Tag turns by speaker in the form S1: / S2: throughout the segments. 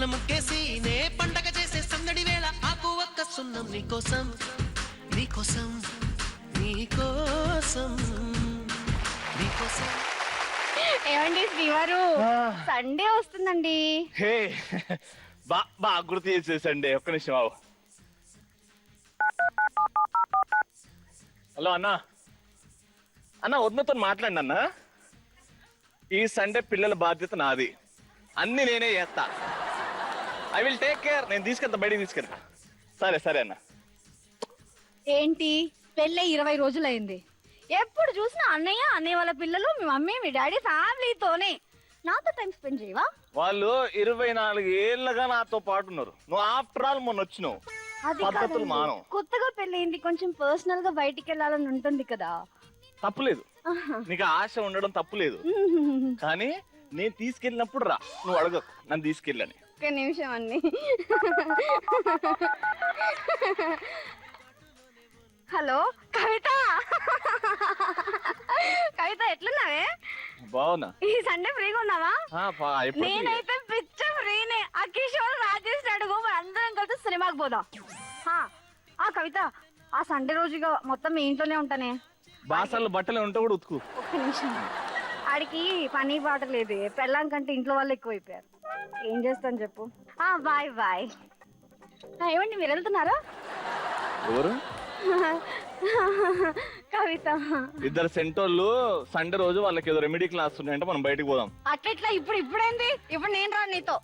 S1: ముక్కున ముక్కేసి నే పండగ చేసే సందడి వేళ ఆకు ఒక్క సున్నం నీకోసం నీకోసం నీకోసం నీకోసం.
S2: ఏమండి శ్రీవారు, సండే వస్తుందండి.
S3: హే బాగా గుర్తు చేసేసండి. ఒక్క నిమిషం బాబు. హలో అన్నా, అన్న వదినతో మాట్లాడి అన్న. ఈ సండే పిల్లల బాధ్యత నాది, అన్ని నేనే చేస్తా. I will take care. నేను తీసుకెళ్తా, బయటికి తీసుకెళ్తా. సరే సరే అన్న.
S2: ఏంటి పెళ్ళై 20 రోజులైంది, ఎప్పుడు చూసినా అన్నయ్య వాళ్ళ పిల్లలు, మీ మమ్మీ మీ డాడీ ఫ్యామిలీతోనే. నాతో టైం స్పెండ్ చేయవా?
S3: వాళ్ళు 24 ఏళ్ళగా నాతో పాటు ఉన్నారు. నువ్వు ఆఫ్టర్ ఆల్ మొన్న వచ్చినావు. పద్ధతులు మానం.
S2: కొత్తగా పెళ్ళైంది, కొంచెం పర్సనల్ గా బయటికి వెళ్ళాలని ఉంటుంది కదా.
S3: తప్పులేదు, నీకు ఆశ ఉండడం తప్పులేదు. కానీ నేను తీసుకెళ్ళినప్పుడు రా, నువ్వు అడగకు నన్ను తీసుకెళ్ళని.
S2: ఒక్క నిమిషం అన్ని. హలో కవిత, కవిత ఎట్లున్నావే?
S3: బావునా?
S2: ఈ సండే ఫ్రీగా ఉన్నావా? నేనైతే పిచ్చ ఫ్రీనే. ఆ కిషోర్ రాజేష్ అడుగు, అందరం కలిసి సినిమాకి పోదాం. ఆ కవిత, ఆ సండే రోజుగా మొత్తం మీ ఇంట్లోనే ఉంటానే.
S3: బాసలు బట్టలు ఉంటే కూడా ఉతుకు.
S2: ఒక్క నిమిషం. ఆడికి పని పాట లేదు, పెళ్ళాం కంటే ఇంట్లో వాళ్ళు ఎక్కువైపోయారు. ఏం చేస్తాను చెప్పు. Bye bye. ఏమండి మీరు వెళ్తున్నారా?
S3: ఎవరు?
S2: కవిత.
S3: ఇద్దరు సెంటోళ్ళు సండే రోజు వాళ్ళకి ఏదో రెమెడీ క్లాస్ ఉన్నాయంటే మనం బయటకు పోదాం.
S2: అట్లా ఇప్పుడేంది? ఇప్పుడు నేను రాను నీతో.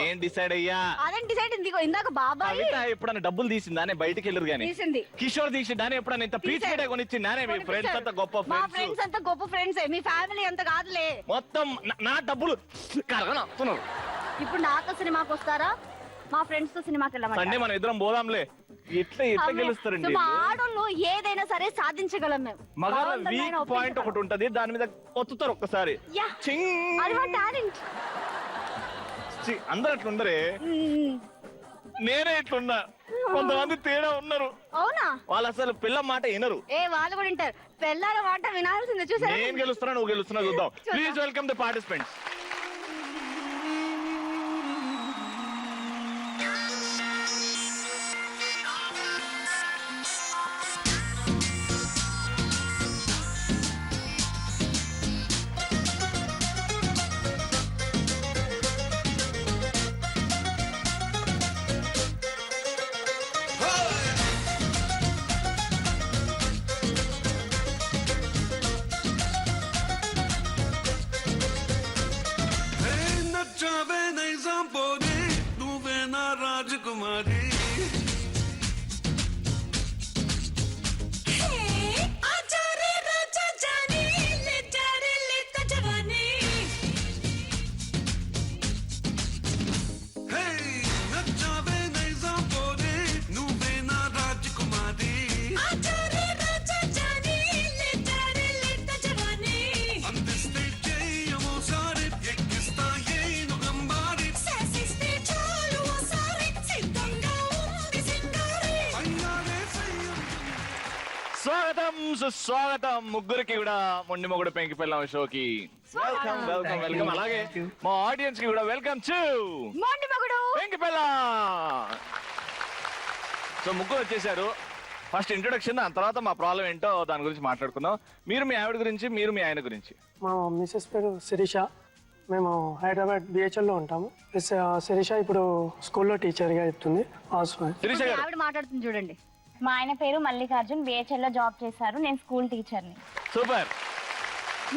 S3: నేను డిసైడ్ అయ్యా.
S2: అదే డిసైడ్ ఇందాక బాబాయ్
S3: ఎప్పుడన్నా డబ్బులు తీసిందా? బయటికి వెళ్ళరు గానీ
S2: తీసింది.
S3: కిషోర్ తీసిందా? ఎప్పుడన్నా ఇంత ప్రీచ్ కొనిచ్చిందా? మీ ఫ్రెండ్స్ అంతా గొప్ప
S2: ఫ్రెండ్స్ అంతా గొప్ప ఫ్రెండ్స్, మీ ఫ్యామిలీ అంత కాదులే.
S3: మొత్తం నా డబ్బులు కరగనవుతున్నారు.
S2: ఇప్పుడు నాతో సినిమాకి వస్తారా? మా ఫ్రెండ్స్ తో సినిమాకి వెళ్ళామంటే
S3: సండే మనం ఇద్దరం పోదాంలే. ఎట్లా గెలుస్తారండి?
S2: ఆడోళ్ళు ఏదైనా సరే సాధించగలం మేము.
S3: మగాళ్ళ వీక్ పాయింట్ ఒకటి ఉంటది, దాని మీద కొత్తుతారు ఒక్కసారి. అందరు అట్లా ఉండరే, నేనే ఇట్లున్నా. కొంతమంది తేడా ఉన్నారు.
S2: అవునా?
S3: వాళ్ళు అసలు పిల్ల మాట వినరు.
S2: వాళ్ళు కూడా వింటారు, పిల్లల మాట వినాల్సిందే. చూసా,
S3: నేను గెలుస్తున్నా నువ్వు గెలుస్తున్నా, చూద్దాం. Please welcome the participants.
S4: రాజకుమారి
S3: స్వాగతం ముగ్గురికి కూడా మొండి మొగుడు పెంకి పిల్లం షోకి వెల్కమ్ వెల్కమ్ వెల్కమ్. అలాగే మా ఆడియన్స్ కి కూడా వెల్కమ్ టు
S2: మొండి మొగుడు
S3: పెంకి పిల్లం. సో ముగ్గురు వచ్చేసారు. ఫస్ట్ ఇంట్రొడక్షన్, దాని తర్వాత మా ప్రాబ్లం ఏంటో దాని గురించి మాట్లాడుకుందాం. మీరు మీ ఆవిడ గురించి, మీరు మీ ఆయన గురించి.
S5: మా మిసెస్ పేరు శిరీష. మేము హైదరాబాద్ బిహెచ్ఎల్లో ఉంటాము. శిరీష ఇప్పుడు స్కూల్లో టీచర్గా చెప్తుంది.
S3: శిరీష గారు
S2: ఆవిడ మాట్లాడుతుంది చూడండి.
S6: మా ఆయన పేరు మల్లికార్జున్, బిహెచ్ఎల్ లో జాబ్ చేశారు. నేను స్కూల్ టీచర్ని.
S3: సూపర్.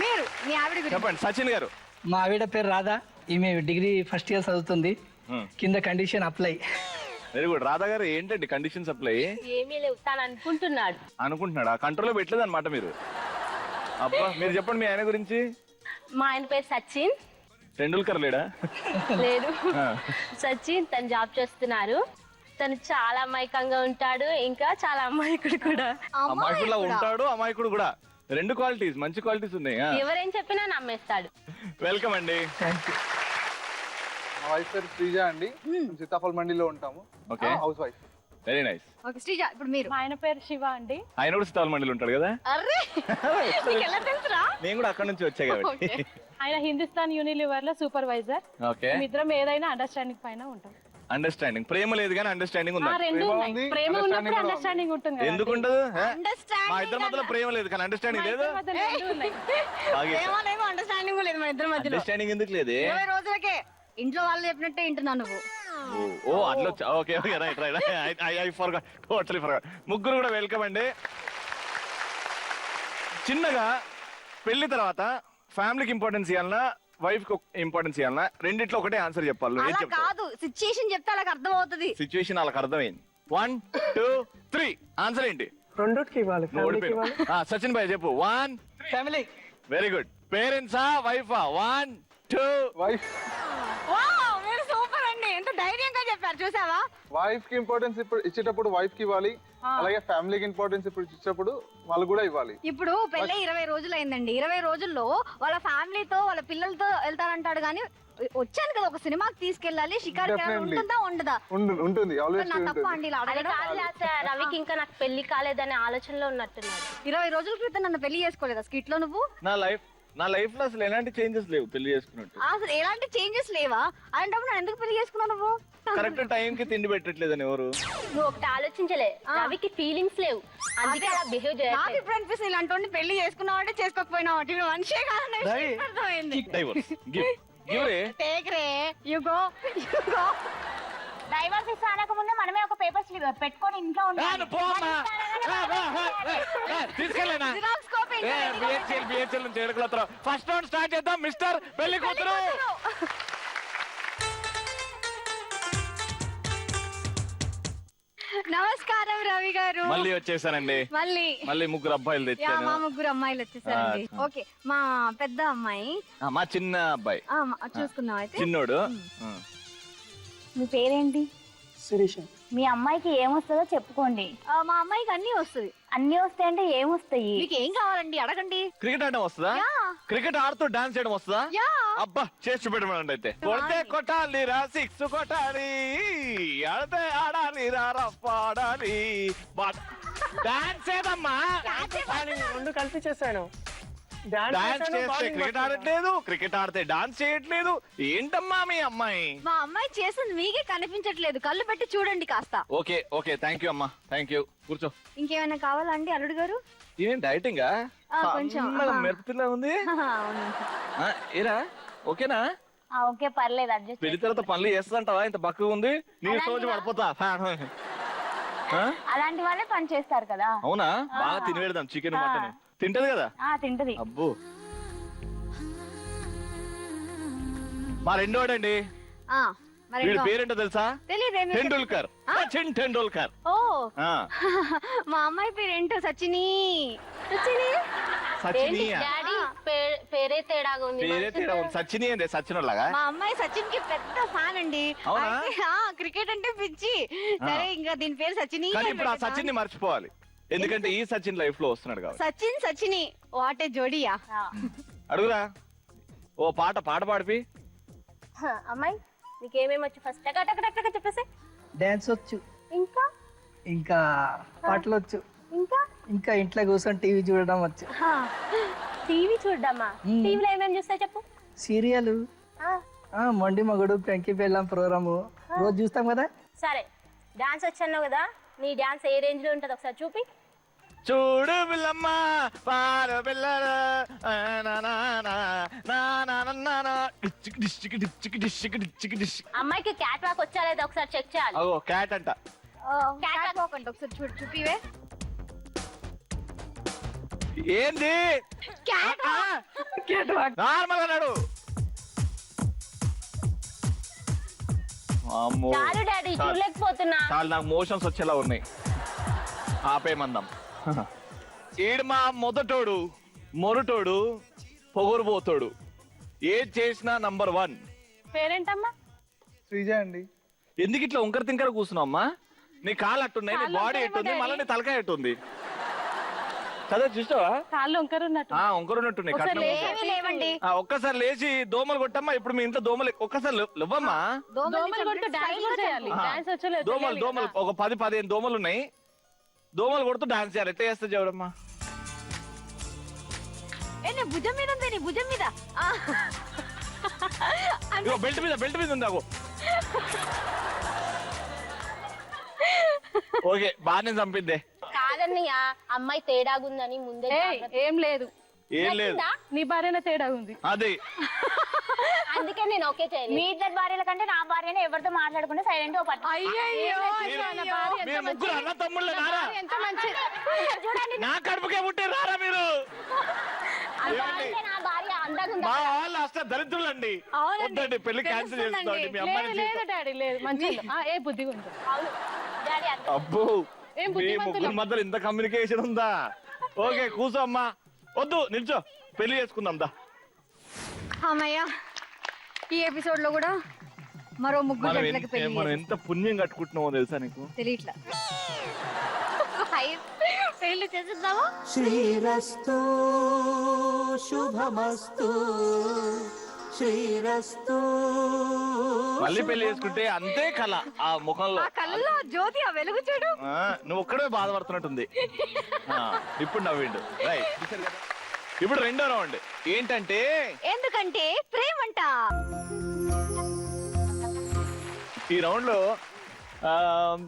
S2: మీరు మీ ఆవిడ గురించి
S3: చెప్పండి. సచిన్ గారు.
S7: మా ఆవిడ పేరు రాధా, ఈమె డిగ్రీ ఫస్ట్ ఇయర్ చదువుతుంది. కింద condition apply.
S3: Very good. Radha గారు ఏంటండి కండిషన్స్ అప్లై?
S6: ఏమీ లేవు, తాను
S3: అనుకుంటున్నాడా? కంట్రోల్లో పెట్టలేదు అనమాట మీరు. అబ్బా, మీరు చెప్పండి మీ ఆయన గురించి.
S6: మా ఆయన పేరు సచిన్.
S3: టెండూల్కర్ లేడా?
S6: లేదు, సచిన్. తను జాబ్ చేస్తున్నారు. తను చాలా అమాయకంగా ఉంటాడు, ఇంకా చాలా అమాయకుడు కూడా.
S3: అమాయకుడులా ఉంటాడు, అమాయకుడు కూడా. రెండు క్వాలిటీస్, మంచి క్వాలిటీస్ ఉన్నాయి.
S6: ఎవరేం చెప్పినా నమ్మేస్తాడు.
S3: వెల్కమ్ అండి.
S8: మా వైఫ్ పేరు శ్రీజ అండి. సీతాఫల్ మండిలో ఉంటాము. House wife.
S3: Very nice.
S2: Okay Sreeja ఇప్పుడు మీరు.
S6: మా ఆయన పేరు శివ అండి.
S3: ఆయన కూడా స్థాల మండలి ఉంటాడు కదా.
S2: అర్రే నీకు ఎలా తెలుసురా?
S3: నేను కూడా అక్కడ నుంచి వచ్చా కాబట్టి.
S6: ఆయన హిందుస్థాన్ యూనిలివర్ లో సూపర్వైజర్.
S3: ఓకే.
S6: ఇద్దరం ఏదైనా అండర్స్టాండింగ్ పైన ఉంటాం.
S3: అండర్స్టాండింగ్, ప్రేమ లేదు కానీ అండర్స్టాండింగ్ ఉందా?
S6: రెండు ఉన్నాయి. ప్రేమ ఉన్నప్పుడు అండర్స్టాండింగ్ ఉంటుంది కదా.
S3: ఎందుకు ఉండదు?
S2: అండర్స్టాండింగ్
S3: మా ఇద్దరి మధ్యలో ప్రేమ లేదు కానీ అండర్స్టాండింగ్ లేదు.
S2: అండర్స్టాండింగ్ లేదు మన ఇద్దరి మధ్యలో.
S3: అండర్స్టాండింగ్ ఎందుకు లేదు?
S2: 20 రోజులకే ఇంట్లో వాళ్ళు చెప్పినట్టే వింటున్నావు నువ్వు.
S3: ఓ అట్లా. Okay okay right right. I forgot, totally forgot. ముగ్గురు కూడా వెల్కమ్ అండి. చిన్నగా పెళ్లి తర్వాత ఫ్యామిలీకి ఇంపార్టెన్స్ ఇవ్వాలన్నా వైఫ్ కి ఇంపార్టెన్స్ ఇవ్వాలన్నా రెండిట్లో ఒకటే ఆన్సర్ చెప్పాలి. నువ్వు ఏం
S2: అలా
S3: చెప్తావు?
S2: కాదు, సిచ్యుయేషన్ చెప్తే వాళ్ళకి అర్థం అవుతుంది.
S3: సిచ్యువేషన్ వాళ్ళకి అర్థమైంది. 1 2 3 ఆన్సర్ ఏంటి?
S5: రెండుకి ఇవ్వాలి,
S3: నువ్వు
S5: ఫ్యామిలీకి ఇవ్వాలి.
S3: ఓడిపోయావు. సచిన్ భాయ్ చెప్పు. 1
S7: ఫ్యామిలీ.
S3: Very good. పేరెంట్సా వైఫా? 1 2
S4: వైఫ్
S2: వావ్ మీరు సూపర్ అండి, ఎంత ధైర్యంగా చెప్పారు చూసావా.
S4: వైఫ్ కి ఇంపార్టెన్స్ ఇప్పుడు ఇచ్చేటప్పుడు వైఫ్ కి ఇవ్వాలి, అలాగే ఫ్యామిలీకి ఇంపార్టెన్స్ ఇప్పుడు ఇచ్చేటప్పుడు వాళ్ళు కూడా ఇవ్వాలి.
S2: ఇప్పుడు పెళ్ళి 20 రోజులు అయిందండి. 20 రోజుల్లో వాళ్ళ ఫ్యామిలీతో వాళ్ళ పిల్లలతో వెళ్తానంటాడు కానీ వచ్చాను కదా ఒక సినిమాకి తీసుకెళ్ళాలి, షికార్
S4: Definitely.
S2: ఉంటుందా ఉండదా?
S4: ఉంటుంది ఆల్వేస్
S2: నా తప్పు అండి ఇలా
S6: అది
S2: అడగడం.
S6: కాదు లేకపోతే రవికి ఇంకా నాకు పెళ్లి కాలేదనే ఆలోచనలో ఉన్నట్టున్నాడు.
S2: 20 రోజుల క్రితం నన్ను పెళ్లి చేసుకోలేదా స్కిట్ లో నువ్వు?
S3: నా లైఫ్ లో అసలు ఎలాంటి చేంజెస్ లేవు పెళ్లి చేసుకున్నట్టు.
S2: అసలు ఎలాంటి చేంజెస్ లేవా? అలాంటప్పుడు నన్ను ఎందుకు పెళ్లి చేసుకున్నావు నువ్వు?
S3: కరెక్ట్ టైం కి తిండి పెట్టట్లేదని ఎవరు?
S6: నువ్వు ఒకటి ఆలోచించలే, రవికి ఫీలింగ్స్ లేవు, అందుకే అలా బిహేవ్
S2: నాకు
S6: చేయట్లేదు.
S2: ఇప్పుడు అనిపిస్తుంది ఇలాంటి వాడిని పెళ్లి చేసుకున్నావు అంటే చేసుకోకపోయినావు అంటే మనిషే కాదని అర్థమైంది.
S3: డైవర్స్ గివ్ రే.
S2: టేక్ రే, యు గో
S8: డైవర్స్ ఇస్తానక ముందే మనమే ఒక పేపర్స్ పెట్టుకొని ఇంట్లో ఉండాలి.
S3: తీసుకెళ్ళేనా?
S2: జిరాక్స్ కాపీ
S3: బిహెచ్ఎల్ నుంచి ఎడుకులతో ఫస్ట్ రౌండ్ స్టార్ట్ చేద్దాం. మిస్టర్ పెళ్లి కూతురు.
S2: నమస్కారం రవి గారు.
S3: మళ్ళీ వచ్చేసానండి. మళ్ళీ ముగ్గురు అబ్బాయిలు
S2: మా
S3: తెచ్చాను.
S2: ముగ్గురు అమ్మాయిలు వచ్చేసారండి. ఓకే మా పెద్ద అమ్మాయి
S3: మా చిన్న అబ్బాయి
S2: చూసుకుందాం అయితే.
S3: చిన్నోడు.
S8: మీ పేరేంటి?
S5: శిరీష.
S8: మీ అమ్మాయికి ఏమొస్తుందో చెప్పుకోండి.
S2: మా అమ్మాయికి అన్ని వస్తుంది.
S8: అన్ని వస్తాయంటే ఏమొస్తాయి?
S2: మీకు ఏం కావాలండి అడగండి.
S3: క్రికెట్ ఆడడం వస్తుందా? క్రికెట్ ఆడుతూ డాన్స్ చేయడం వస్తుందా? అబ్బా చేసి చూపెట్టమనండి. అయితే కొడితే కొట్టాలి రా, 6 కొట్టాలి, ఆడితే ఆడాలి రా, రఫ్ ఆడాలి. డాన్స్ ఏదమ్మా?
S5: రెండు కలిపి చేశాను.
S3: డాన్స్ చేస్తే క్రికెట్ ఆడట్లేదు, క్రికెట్ ఆడితే డాన్స్ చేయట్లేదు. ఏంటమ్మా మీ అమ్మాయి?
S2: మా అమ్మాయి చేసింది మీకే కనిపించట్లేదు, కళ్ళు పెట్టి చూడండి కాస్త.
S3: ఓకే ఓకే థ్యాంక్ యూ అమ్మా, థ్యాంక్ యూ. కూర్చో.
S2: ఇంకేమైనా కావాలా అండి అల్లుడు గారు?
S3: ఏం డైటింగ్?
S2: కొంచెం.
S3: మెరుపులా ఉంది. ఏరా ఓకేనా?
S8: ఓకే పర్లేదు, అడ్జస్ట్.
S3: పెళ్లి తర్వాత పనులు చేస్తుంటావా? ఇంత బక్కగా ఉంది, నీ రోజు పడిపోతా.
S8: అలాంటి వాళ్ళే పని చేస్తారు కదా.
S3: అవునా? బాగా తినిపెడదాం చికెన్ మటన్. తింటది కదా?
S8: తింటది.
S3: అబ్బో. మా రెండోడండి. వీడి పేరేంటో తెలుసా?
S2: తెలియదు.
S3: టెండూల్కర్, సచిన్ టెండూల్కర్.
S2: ఓ మా అమ్మాయి పేరేంటో సచిని.
S3: సచిని
S6: డాడీ పేరే తేడాగా ఉంది.
S3: పేరే తేడా ఉంది. సచిని అంటే సచిన్ లాగా.
S2: మా అమ్మాయి సచిన్ కి పెద్ద ఫ్యాన్ అండి.
S3: అవునా?
S2: క్రికెట్ అంటే పిచ్చి. సరే ఇంకా దీని పేరు సచిని.
S3: కానీ ఇప్పుడు ఆ సచిన్ ని మర్చిపోవాలి, ఎందుకంటే ఈ సచిన్ లైఫ్ లో వస్తున్నాడు కాబట్టి.
S2: సచిని వాటే జోడియా.
S3: అడుగురా. ఓ పాట పాడిపి.
S6: అమ్మాయి నీకేమేమి వచ్చు ఫస్ట్ టక చెప్పేసి.
S7: డాన్స్ వచ్చు,
S6: ఇంకా
S7: ఇంకా పాటలు వచ్చు,
S6: ఇంకా
S7: ఇంకా ఇంట్లో కూర్చొని టీవీ చూడడం వచ్చు.
S6: టీవీ చూడమ్మా? టీవీలో ఏమేమి చూస్తాయి చెప్పు.
S7: సీరియల్, మొండి మగుడు, పెంకి బెల్లం ప్రోగ్రాము రోజు చూస్తాం కదా.
S6: సరే డాన్స్ వచ్చాను కదా, నీ డాన్స్ ఏ రేంజ్ లో ఉంటది ఒకసారి చూపి.
S3: చూడు బిల్లమ్మ పార బిల్లర
S6: అమ్మాయికి క్యాట్ వాక్ వచ్చా లేదా ఒకసారి చెక్ చేయాలి.
S3: అగో క్యాట్ అంట.
S2: క్యాట్ వాక్ అంటే ఒకసారి చూపివే.
S3: ఏంది? నార్మల్ అన్నాడు.
S6: చాలు డాడీ చూడలేకపోతున్నా.
S3: చాలు, నాకు మోషన్స్ వచ్చేలా ఉన్నాయి. ఆపేమందాం. ఈడు మా మొదటోడు, మొరటోడు, పొగరుబోతోడు, ఏది చేసినా నంబర్ 1.
S6: పేరేంటమ్మా?
S4: శ్రీజ అండి.
S3: ఎందుకు ఇట్లా ఉంకర తింకర కూర్చున్నావు అమ్మా? నీ కాళ్ళు అట్టున్నాయి, నీ బాడీ ఎట్టుంది, మళ్ళీ నీ తలకాయ ఎట్టుంది. కదా చూసావా
S6: కాళ్ళు వంకరున్నట్టు
S3: వంకరున్నట్టున్నాయి
S6: ఒకసారి
S3: కట్నం
S6: లేచి
S2: ఏమీ లేవండి.
S3: ఒక్కసారి లేచి దోమలు కొట్టమ్మా. ఇప్పుడు మీ ఇంట్లో దోమలు ఒక్కసారి లేవమ్మా.
S6: దోమలు కొడుతూ డాన్స్ కూడా చేయాలి. డాన్స్ వచ్చలేదు.
S3: దోమలు ఒక 10-15 దోమలు ఉన్నాయి. దోమలు కొడుతూ డాన్స్ చేయాలి. ఎట్లా చేస్తా చూడమ్మా.
S2: నీ భుజం మీద ఉంది, నీ భుజం మీద.
S3: ఇగో బెల్ట్ మీద ఉంది నాకు. ఓకే బాగానే చంపిందే.
S6: కాదన్నయ్య, అమ్మాయి తేడాగుందని ముందే ఏం లేదు.
S3: ఏం లేదు,
S6: నీ భార్యనే తేడా ఉంది.
S3: అదే
S6: అందుకే నేను ఓకే చేయలేదు.
S8: మీ ఇద్దరు భార్యల కంటే నా భార్యని ఎవరితో మాట్లాడకుండా సైలెంట్ గా పట్టు.
S3: మీరు ముగ్గురు అన్న తమ్ముళ్ళే రారా?
S6: ఎంత మంచిది.
S8: చూడండి,
S3: నా కడుపుకే పుట్టే రారా మీరు?
S8: నా భార్య అందంగా ఉందా?
S3: మా వాళ్ళు అసలు దరిద్రులండి. వద్దండి, పెళ్లి క్యాన్సిల్ చేస్తాండి. మీ అమ్మాయిని
S6: లేదు డాడీ లేదు, మంచిగా ఏ బుద్ధిగా ఉంది.
S8: అవును డాడీ అంత
S3: అబ్బో, మీ ముగ్గురు మధ్యలో ఇంత కమ్యూనికేషన్ ఉందా? ఓకే కూర్చో అమ్మా. వద్దు నిల్చో, పెళ్లి చేసుకుందాం దా.
S2: అమ్మయ్య, ఈ ఎపిసోడ్ లో కూడా మరో ముగ్గురు జంటలకు పెళ్లి
S3: మనం ఎంత పుణ్యం కట్టుకుంటున్నామో తెలుసా నీకు?
S2: తెలియట్లా. పెళ్లి చేసేద్దామా?
S1: శ్రీరస్తు శుభమస్తు శ్రీరస్తు.
S3: మళ్ళీ పెళ్లి చేసుకుంటే అంతే కళ ఆ ముఖంలో.
S2: ఆ కళ్ళలో జ్యోతి, ఆ వెలుగు చూడు.
S3: నువ్వు ఒక్కడే బాధపడుతున్నట్టుంది. ఇప్పుడు నవ్విండు. రైట్, ఇప్పుడు రెండో రౌండ్ ఏంటంటే,
S2: ఎందుకంటే ప్రేమంట.
S3: ఈ రౌండ్ లో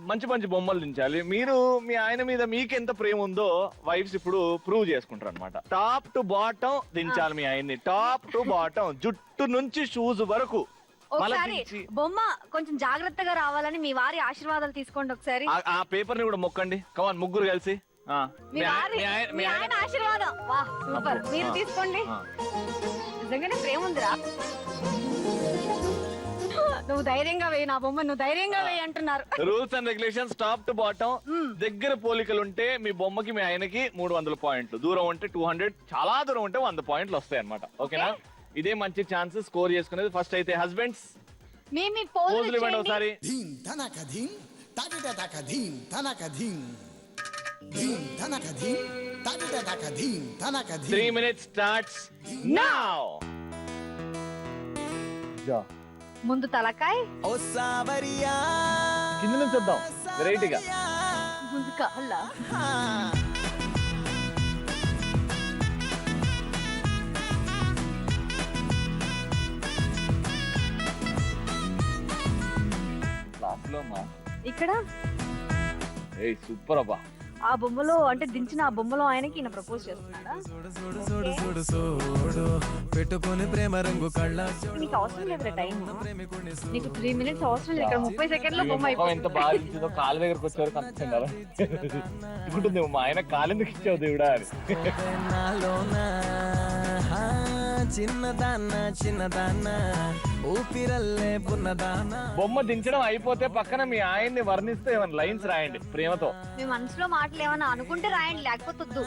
S3: మంచి మంచి బొమ్మలు దించాలి. మీరు మీ ఆయన మీద మీకు ఎంత ప్రేమ ఉందో వైఫ్స్ ఇప్పుడు ప్రూవ్ చేసుకుంటారు అనమాట. టాప్ టు బాటం దించాలి మీ ఆయన్ని. టాప్ టు బాటం, జుట్టు నుంచి షూస్ వరకు.
S2: ఒకసారి బొమ్మ కొంచెం జాగ్రత్తగా రావాలని మీ వారి ఆశీర్వాదాలు తీసుకోండి ఒకసారి.
S3: ఆ పేపర్ ని కూడా మొక్కండి. కమాన్ ముగ్గురు కలిసి.
S2: మీ ఆయన ఆశీర్వాదం. వాహ్ సూపర్. మీరు తీసుకోండి. నిజంగానే ప్రేమ ఉందిరా. నువ్వు ధైర్యంగా వేయి నా బొమ్మ, నువ్వు ధైర్యంగా వేయి అంటున్నారు.
S3: Rules and regulations top to bottom. దగ్గర పోలికలు ఉంటే మీ బొమ్మకి మీ ఆయనకి 300 పాయింట్లు, దూరం ఉంటే 200, చాలా దూరం ఉంటే 100 పాయింట్లు వస్తాయి అనమాట. ఓకేనా? ఇదే మంచి ఛాన్స్ స్కోర్ చేసుకునేది. ఫస్ట్ అయితే హస్బెండ్స్
S2: మీ
S3: పోజులు ఇవ్వండి ఒకసారి. 3 minutes starts now.
S2: ముందు తలకాయ్,
S3: కింద నుంచి వద్దాం వెరైటీగా.
S2: ముందు కాళ్ళ, ఇక్కడ.
S3: ఏయ్ సూపర్ అబ్బా.
S2: ఆ బొమ్మలో అంటే దించిన ఆ బొమ్మలో ఆయనకి ఈయన ప్రపోజ్ చేస్తున్నాడా?
S1: పెట్టుకొని ప్రేమ రంగు కళ్ళ.
S2: నీకు అవసరం లేదు టైం, నీకు 3 minutes అవసరం లేదు. ఇక్కడ 30 సెకండ్ల బొమ్మ అయిపోయింది.
S3: ఎంత బాగా ఇచ్చిందో. కాళ్ళ దగ్గరకు వచ్చేవారు కనిపిస్తున్నారు. అనుకుంటుంది మా ఆయన కాలెందుకు ఇచ్చావు దేవుడా అని.
S1: చిన్నదాన్న ఊపిరల్లే పున్నదాన్న.
S3: బొమ్మ దించడం అయిపోతే పక్కన మీ ఆయన్ని వర్ణిస్తే ఏమైనా లైన్స్ రాయండి ప్రేమతో.
S2: మీ మనసులో మాటలు ఏమన్నా అనుకుంటే రాయండి, లేకపోతే వద్దు.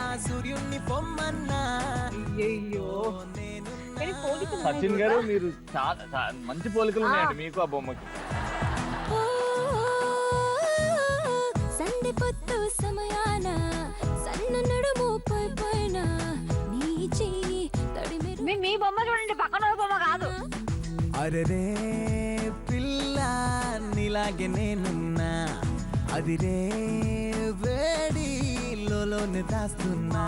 S1: ఆ సూర్యుణ్ణి పొమ్మన్నా.
S2: అయ్యో
S3: సచిన్ గారు మీరు చాలా మంచి పోలికలు ఉన్నాయండి మీకు ఆ బొమ్మకి.
S9: సండే పొత్తు సమయాన సన్న నడుము పోయిపోయిన నీ చెయ్యి తడిమి.
S2: మీ బొమ్మ చూడండి, పక్కన బొమ్మ కాదు.
S1: అరెరే పిల్ల నీలాగే నేనున్నా, అది రే వేడి లోనే దాస్తున్నా.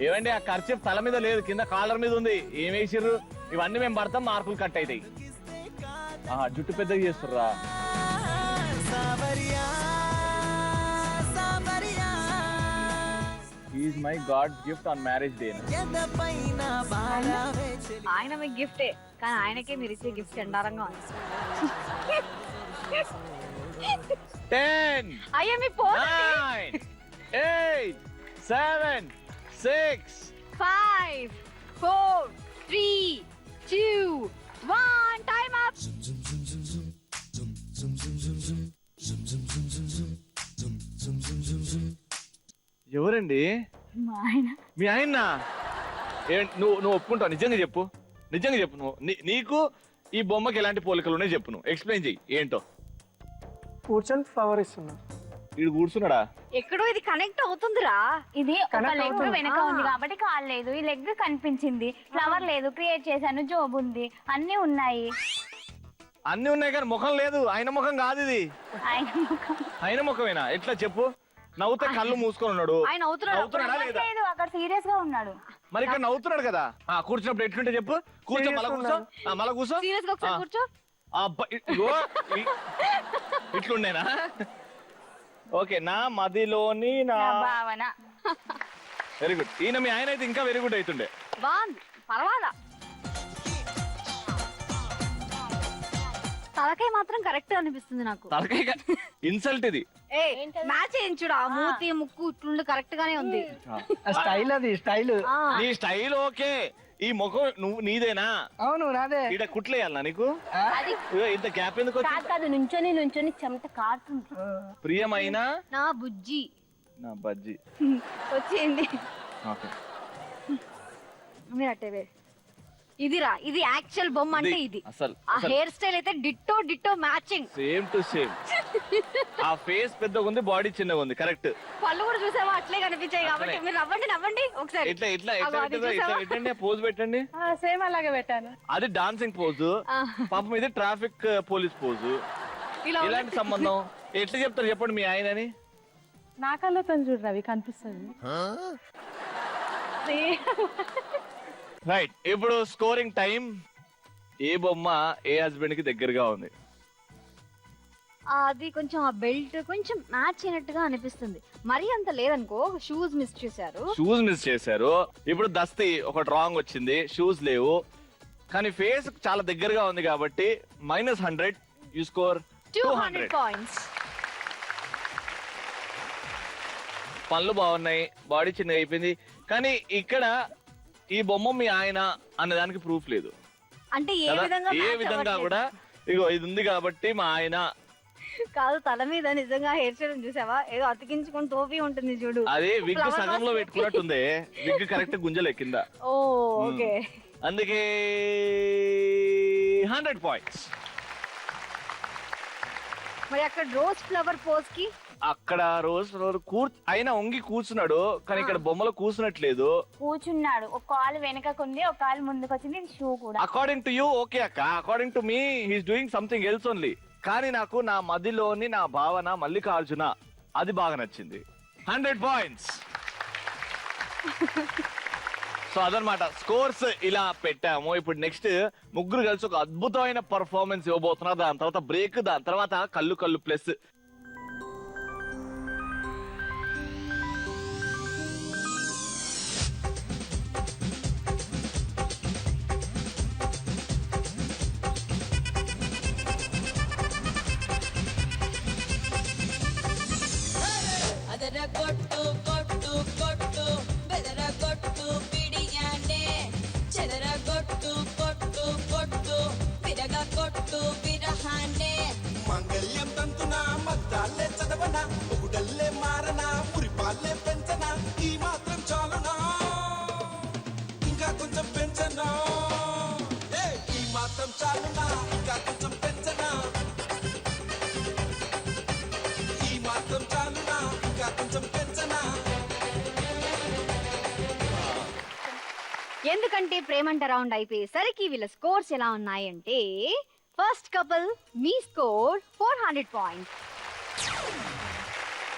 S3: ఏమండి ఆ ఖర్చు తల మీద లేదు, కింద కాలర్ మీద ఉంది. ఏం వేసిర్రు? ఇవన్నీ మేము పడతాం, మార్కులు కట్ అవుతాయి. జుట్టు పెద్దగా చేస్తుర్రా. Is my god gift on marriage day.
S2: ఆయన మీకు గిఫ్టే, కానీ ఆయనకే మీరు ఇచ్చే గిఫ్ట్ ఎండారంగా ఉంది.
S3: 10
S2: అయ్యా మీ ఫోన్.
S3: 9 8 7 6
S2: 5 4 3 2 1 time up.
S3: ఎవరండి? మీ ఆయన? నువ్వు ఒప్పుకుంటావు? నిజంగా చెప్పు, నిజంగా చెప్పు. నువ్వు నీకు ఈ బొమ్మకి ఎలాంటి పోలికలు ఉన్నాయి చెప్పు. నువ్వు ఎక్స్ప్లెయిన్ చెయ్యి ఏంటో.
S5: కూర్చొని ఫ్లవర్ ఇస్తున్నా.
S3: వీడు కూర్చున్నాడా?
S2: ఎక్కడో ఇది కనెక్ట్ అవుతుందిరా.
S8: ఇది ఒక
S5: Connect
S8: లెగ్
S5: అవుతుంది.
S8: వెనక ఉంది కాబట్టి కాల్ లేదు, ఈ లెగ్ కనిపించింది, ఫ్లవర్ లేదు, క్రియేట్ చేశాను, జోబ్ ఉంది, అన్ని ఉన్నాయి.
S3: అన్ని ఉన్నాయి కానీ ముఖం లేదు. ఆయన ముఖం కాదు ఇది.
S8: ఆయన ముఖం
S3: ఆయన ముఖమేనా? ఎట్లా చెప్పు. నవ్వుతే కళ్ళు మూసుకొని ఉన్నాడు.
S2: ఆయన అవుతున్నాడు.
S3: నవ్వుతున్నాడా లేదా?
S8: లేదు, అక్కడ సీరియస్ గా ఉన్నాడు.
S3: మరి ఇక్కడ నవ్వుతున్నాడు కదా. కూర్చున్నప్పుడు ఎట్లుంటే చెప్పు. కూర్చో, మళ్ళా కూర్చో, మళ్ళా కూర్చో.
S2: సీరియస్ గా ఒకసారి కూర్చో.
S3: ఇట్లుండేనా? ఓకే, నా మదిలోని నా
S8: నా భావన.
S3: Very good. ఈయన మీ ఆయన అయితే ఇంకా వెరీ గుడ్ అవుతుండే.
S2: బాగుంది, పర్వాలా. తలకాయ మాత్రం కరెక్ట్ అనిపిస్తుంది నాకు.
S3: తలకాయ ఇన్సల్ట్ ఇది.
S2: ఏ మ్యాచ్ చేయించుడు, ఆ మూతి ముక్కు ఇట్లుండి కరెక్ట్ గానే ఉంది.
S7: స్టైల్ అది స్టైల్.
S3: నీ స్టైల్ ఓకే. ఈ ముఖం నువ్వు నీదేనా?
S7: అవును నాదే.
S3: ఈడ కుట్లేయాలనా నీకు?
S6: అది
S3: ఇగో ఇంత గ్యాప్ ఎందుకు వచ్చింది?
S6: కాదు కాదు, నుంచొని చెమట కారుతుంది.
S3: ప్రియమైన
S2: నా బుజ్జి
S3: నా బజ్జి.
S2: వచ్చింది.
S3: ఓకే,
S2: మీరు అట్టేవే. ఇదిరా, ఇది యాక్చువల్ బొమ్మ అంటే ఇది.
S3: అసలు
S2: ఆ హెయిర్ స్టైల్ అయితే ditto ditto matching.
S3: Same to same. ఆ ఫేస్ పెద్దగా ఉంది, బాడీ చిన్నగా ఉంది. కరెక్ట్.
S2: పళ్ళు కూడా చూసావా అట్లే కనిపించాయి కాబట్టి
S3: అట్లనే.
S2: మీరు నవ్వండి ఒకసారి.
S3: ఇట్లా ఇట్లా
S2: అగో,
S3: ఎట్లా
S2: అది
S3: పెట్టారో ఇట్లా
S2: చూసావా?
S3: పెట్టండి. పోజ్ పెట్టండి.
S6: సేమ్ అలాగే పెట్టాను.
S3: అది డాన్సింగ్ పోజు. పాపం ఇది ట్రాఫిక్ పోలీస్ పోజు.
S2: ఇలా
S3: ఇలాంటి సంబంధం ఎట్లా చెప్తారు చెప్పండి మీ ఆయనని?
S6: నా కళ్ళతో చూడు రవి, కనిపిస్తుంది.
S3: రైట్, ఇప్పుడు స్కోరింగ్ టైం. ఏ బొమ్మ ఏ హస్బెండ్ కి దగ్గరగా ఉంది?
S2: అది కొంచెం ఆ బెల్ట్ కొంచెం మ్యాచ్ అయినట్టుగా అనిపిస్తుంది. మరీ అంత లేదనుకో. షూస్ మిస్ చేశారు.
S3: షూస్ మిస్ చేశారు. ఇప్పుడు దస్తీ ఒకటి రాంగ్ వచ్చింది, షూస్ లేవు. కానీ ఫేస్ చాలా దగ్గరగా ఉంది కాబట్టి -100. You score
S2: 200 points.
S3: పనులు బాగున్నాయి, బాడీ చిన్నగా అయిపోయింది. కానీ ఇక్కడ ఈ బొమ్మ మీ ఆయన అనే దానికి ప్రూఫ్ లేదు
S2: అంటే ఏ
S3: కదా?
S2: విధంగా
S3: ఏ
S2: match
S3: విధంగా
S2: అవ్వట్లేదు.
S3: కూడా ఇగో ఇది ఉంది కాబట్టి మా ఆయన.
S2: కాదు, తల మీద నిజంగా హెయిర్ స్టైల్ చూసావా? ఏదో అతికించుకొని టోపీ ఉంటుంది చూడు.
S3: అదే విగ్
S2: Flower
S3: సగంలో
S2: basket.
S3: పెట్టుకున్నట్టుంది. విగ్ కరెక్ట్ గుంజలే కింద.
S2: ఓ ఓకే.
S3: అందుకే 100 పాయింట్స్.
S2: మరి అక్కడ రోజ్ ఫ్లవర్ పోజ్ కి
S3: అక్కడ రోజు అయినా వంగి కూర్చున్నాడు, కానీ ఇక్కడ బొమ్మలో కూర్చున్నట్లేదు.
S8: కూర్చున్నాడు, ఒక కాలు వెనకకుంది, ఒక కాలు ముందుకు వచ్చింది, ఇది షూ కూడా.
S3: అకార్డింగ్ టు యూ ఓకే అక్క, according to me he's doing something else only. కానీ నాకు నా మదిలోని నా భావన మల్లికార్జున అది బాగా నచ్చింది. 100 పాయింట్స్. సో అదనమాట స్కోర్స్ ఇలా పెట్టాము. ఇప్పుడు నెక్స్ట్ ముగ్గురు కలిసి ఒక అద్భుతమైన పర్ఫార్మెన్స్ ఇవ్వబోతున్నారు. దాని తర్వాత బ్రేక్, దాని తర్వాత కళ్ళు కళ్ళు ప్లస్.
S9: ಅದರ ಕೊಟ್ಟು ಕೊಟ್ಟು ಕೊಟ್ಟು ಬೆದರ ಕೊಟ್ಟು ಬಿಡಿಯಾನೆ చెదర కొట్టు కొట్టు కొట్టు విరగ కొట్టు విరహానే
S10: మంగళ్యం తంతున మద్దాలే చదవనా ఒకడల్లే మారనా పురిపాలే పెంచనా ఈ మాత్రం చాలునా ఇంకా కొంచెం పెంచనా ఈ మాత్రం చాలునా ఇంకా కొంచెం పెంచనా ఈ మాత్రం చాలునా ఇంకా కొంచెం పెంచనా.
S2: ఎందుకంటే ప్రేమంట రౌండ్ అయిపోయేసరికి వీళ్ళ స్కోర్స్ ఎలా ఉన్నాయంటే ఫస్ట్ కపుల్ మీ score 400 points.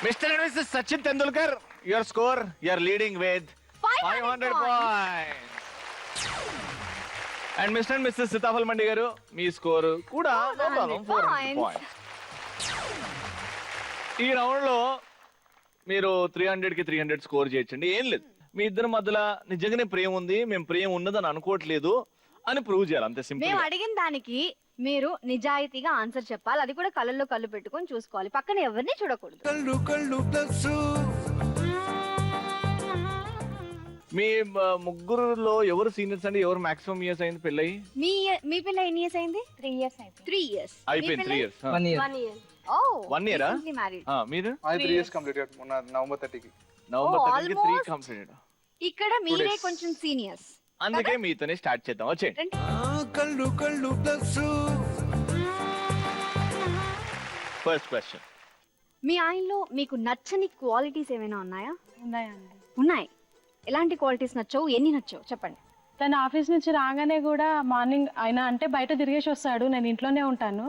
S3: Mister and missus Sachin Tendulkar, your score you are leading with 500 points. And mister and missus Sitaphal Mandi గారు, మీ స్కోర్ కూడా 400 పాయింట్స్. ఈ రౌండ్ లో మీరు 300 కి 300 స్కోర్ చేయొచ్చండి. ఏం లేదు, మీ ఇద్దరి మధ్యలో నిజంగానే ప్రేమ ఉంది, మేము ప్రేమ ఉన్నదని అనుకోవట్లేదు అని ప్రూవ్ చేయాలి, అంతే సింపుల్.
S2: మేము అడిగిన దానికి మీరు నిజాయితీగా ఆన్సర్ చెప్పాలి. అది కూడా కళ్ళల్లో కళ్ళు పెట్టుకొని చూసుకోవాలి, పక్కన ఎవరిని చూడకూడదు.
S10: కళ్ళు కళ్ళు ప్లస్
S3: మీ ముగ్గురులో ఎవరు సీనియర్స్ అండి? ఎవరు మాక్సిమం ఇయర్స్ అయింది పెళ్ళయి?
S2: మీ పిల్ల ఎన్ని ఇయర్స్ అయింది?
S8: 3 years అయిపోయింది.
S2: 3 years.
S3: అయిపోయింది 3 years.
S7: 1 year.
S6: 1 year.
S2: Oh,
S3: 1 year ఆ?
S2: recently married.
S3: మీరు
S4: అది 3 years కంప్లీట్ మొన్న నవంబర్ 30కి.
S3: నవంబర్ 30కి 3
S2: almost.
S3: కంప్లీటెడ్.
S2: ఇక్కడ మీరే
S3: days.
S2: కొంచెం సీనియర్స్.
S3: అందుకే మీతోనే స్టార్ట్ చేద్దాం. వచ్చేయండి.
S10: కళ్ళు కళ్ళు ప్లస్
S3: ఫస్ట్ క్వశ్చన్,
S2: మీ ఆయనలో మీకు నచ్చని క్వాలిటీస్ ఏమైనా ఉన్నాయా?
S11: ఉన్నాయండి.
S2: ఉన్నాయి. ఎలాంటి క్వాలిటీస్ నచ్చవు, ఎన్ని నచ్చవు చెప్పండి.
S11: తను ఆఫీస్ నుంచి రాగానే కూడా మార్నింగ్ ఆయన అంటే బయట తిరిగేసి వస్తాడు, నేను ఇంట్లోనే ఉంటాను.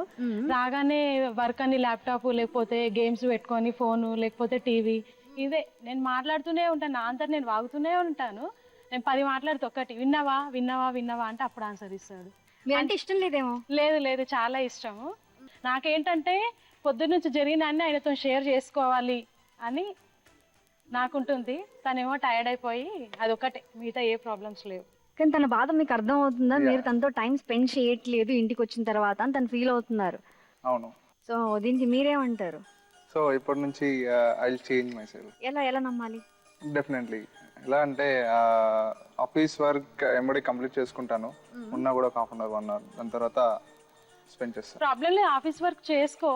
S11: రాగానే వర్క్ అని ల్యాప్టాప్ లేకపోతే గేమ్స్ పెట్టుకొని ఫోను లేకపోతే టీవీ ఇదే నేను మాట్లాడుతూనే ఉంటాను. నా అంతా నేను వాగుతూనే ఉంటాను. నేను 10 మాట్లాడితే ఒక్కటి విన్నావా విన్నావా విన్నావా అంటే అప్పుడు ఆన్సర్ ఇస్తాడు.
S2: మీరంటే ఇష్టం లేదేమో?
S11: లేదు లేదు, చాలా ఇష్టము. నాకేంటంటే పొద్దున్న నుంచి జరిగిన అన్ని ఆయనతో షేర్ చేసుకోవాలి అని నాకుంటుంది. తనేమో టైర్డ్ అయిపోయి అదొకటే, మిగతా ఏ ప్రాబ్లమ్స్ లేవు.
S2: కానీ తన బాధ మీకు అర్థం అవుతుందా? మీరు తనతో టైం స్పెండ్ చేయట్లేదు ఇంటికి వచ్చిన తర్వాత అని తను ఫీల్ అవుతున్నారు.
S4: అవును.
S2: సో దీనికి మీరేమంటారు?
S4: సో ఇప్పటి నుంచి I will change my self.
S2: ఎలా నమ్మాలి?
S4: డెఫినెట్లీ. ఎలా అంటే ఆఫీస్ వర్క్ ఎంబడి కంప్లీట్ చేసుకుంటాను, ఉన్నా కూడా ఒక హాఫ్ అన్ అవర్ 1 అవర్, దాని తర్వాత స్పెండ్ చేస్తాను.
S11: ప్రాబ్లం లేదు, ఆఫీస్ వర్క్ చేసుకో,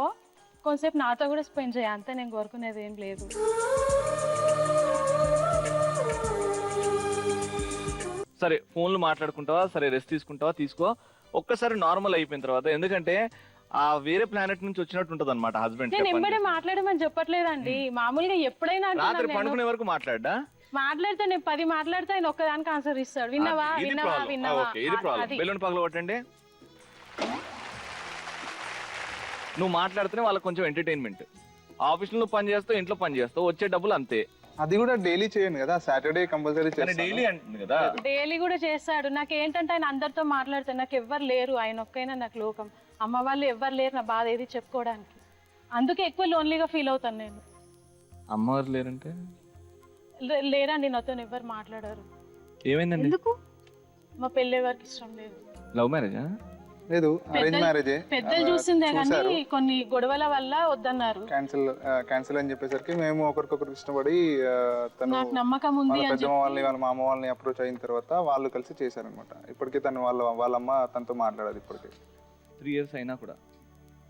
S11: కొంతసేపు నాతో కూడా స్పెండ్ చేయ, అంతే. నేను కోరుకునేది ఏం లేదు.
S3: సరే ఫోన్లు మాట్లాడుకుంటావా, సరే రెస్ట్ తీసుకుంటావా, తీసుకో. ఒక్కసారి నార్మల్ అయిపోయిన తర్వాత, ఎందుకంటే ఆ వేరే ప్లానెట్ నుంచి వచ్చినట్టు ఉంటది అనమాట హస్బెండ్.
S11: నేను ఎంబడే మాట్లాడమని చెప్పట్లేదండి, మామూలుగా ఎప్పుడైనా
S3: రాత్రి పడుకునే వరకు మాట్లాడా?
S11: మాట్లాడితే నేను 10 మాట్లాడితే ఆయన ఒక్కదానికి ఆన్సర్ ఇస్తాడు. విన్నావా విన్నావా విన్నావా.
S3: ఇది ప్రాబ్లం. బెలూన్ పగల కొట్టండి. నువ్వు మాట్లాడితేనే వాళ్ళకి కొంచెం ఎంటర్టైన్మెంట్. ఆఫీస్ లో పని చేస్తావు, ఇంట్లో పని చేస్తావు, వచ్చే డబ్బులు అంతే.
S4: అది కూడా డైలీ చేయను కదా, సాటర్డే కంపల్సరీ చేస్తాను.
S3: డైలీ అంటుంది కదా.
S11: డైలీ కూడా చేస్తాడు. నాకు ఏంటంటే ఆయన అందరితో మాట్లాడితే నాకు ఎవ్వరు లేరు, ఆయన ఒక్కైనా నాకు లోకం. అమ్మ వాళ్ళు ఎవ్వరు లేరు నా బాధ ఏది చెప్పుకోవడానికి. అందుకే ఎక్కువ లోన్లీగా ఫీల్ అవుతాను నేను.
S3: అమ్మవారు లేరంటే
S11: లేరండి, నాతో ఎవరు మాట్లాడారు.
S3: ఏమైందండి?
S2: ఎందుకు?
S11: మా పెళ్ళి ఎవరికి ఇష్టం లేదు.
S3: లవ్ మ్యారేజా?
S4: లేదు, అరేంజ్ మ్యారేజే.
S11: పెద్దలు చూసిందే కానీ కొన్ని గొడవల వల్ల వద్దన్నారు.
S4: క్యాన్సిల్ అని చెప్పేసరికి మేము ఒకరికొకరు ఇష్టపడి తను
S11: నాకు నమ్మకం ఉంది
S4: వాళ్ళ పెద్దమ్మ వాళ్ళని వాళ్ళ మామ వాళ్ళని అప్రోచ్ అయిన తర్వాత వాళ్ళు కలిసి చేశారనమాట. ఇప్పటికీ తను వాళ్ళ అమ్మ తనతో మాట్లాడదు ఇప్పటికీ.
S3: 3 years అయినా కూడా.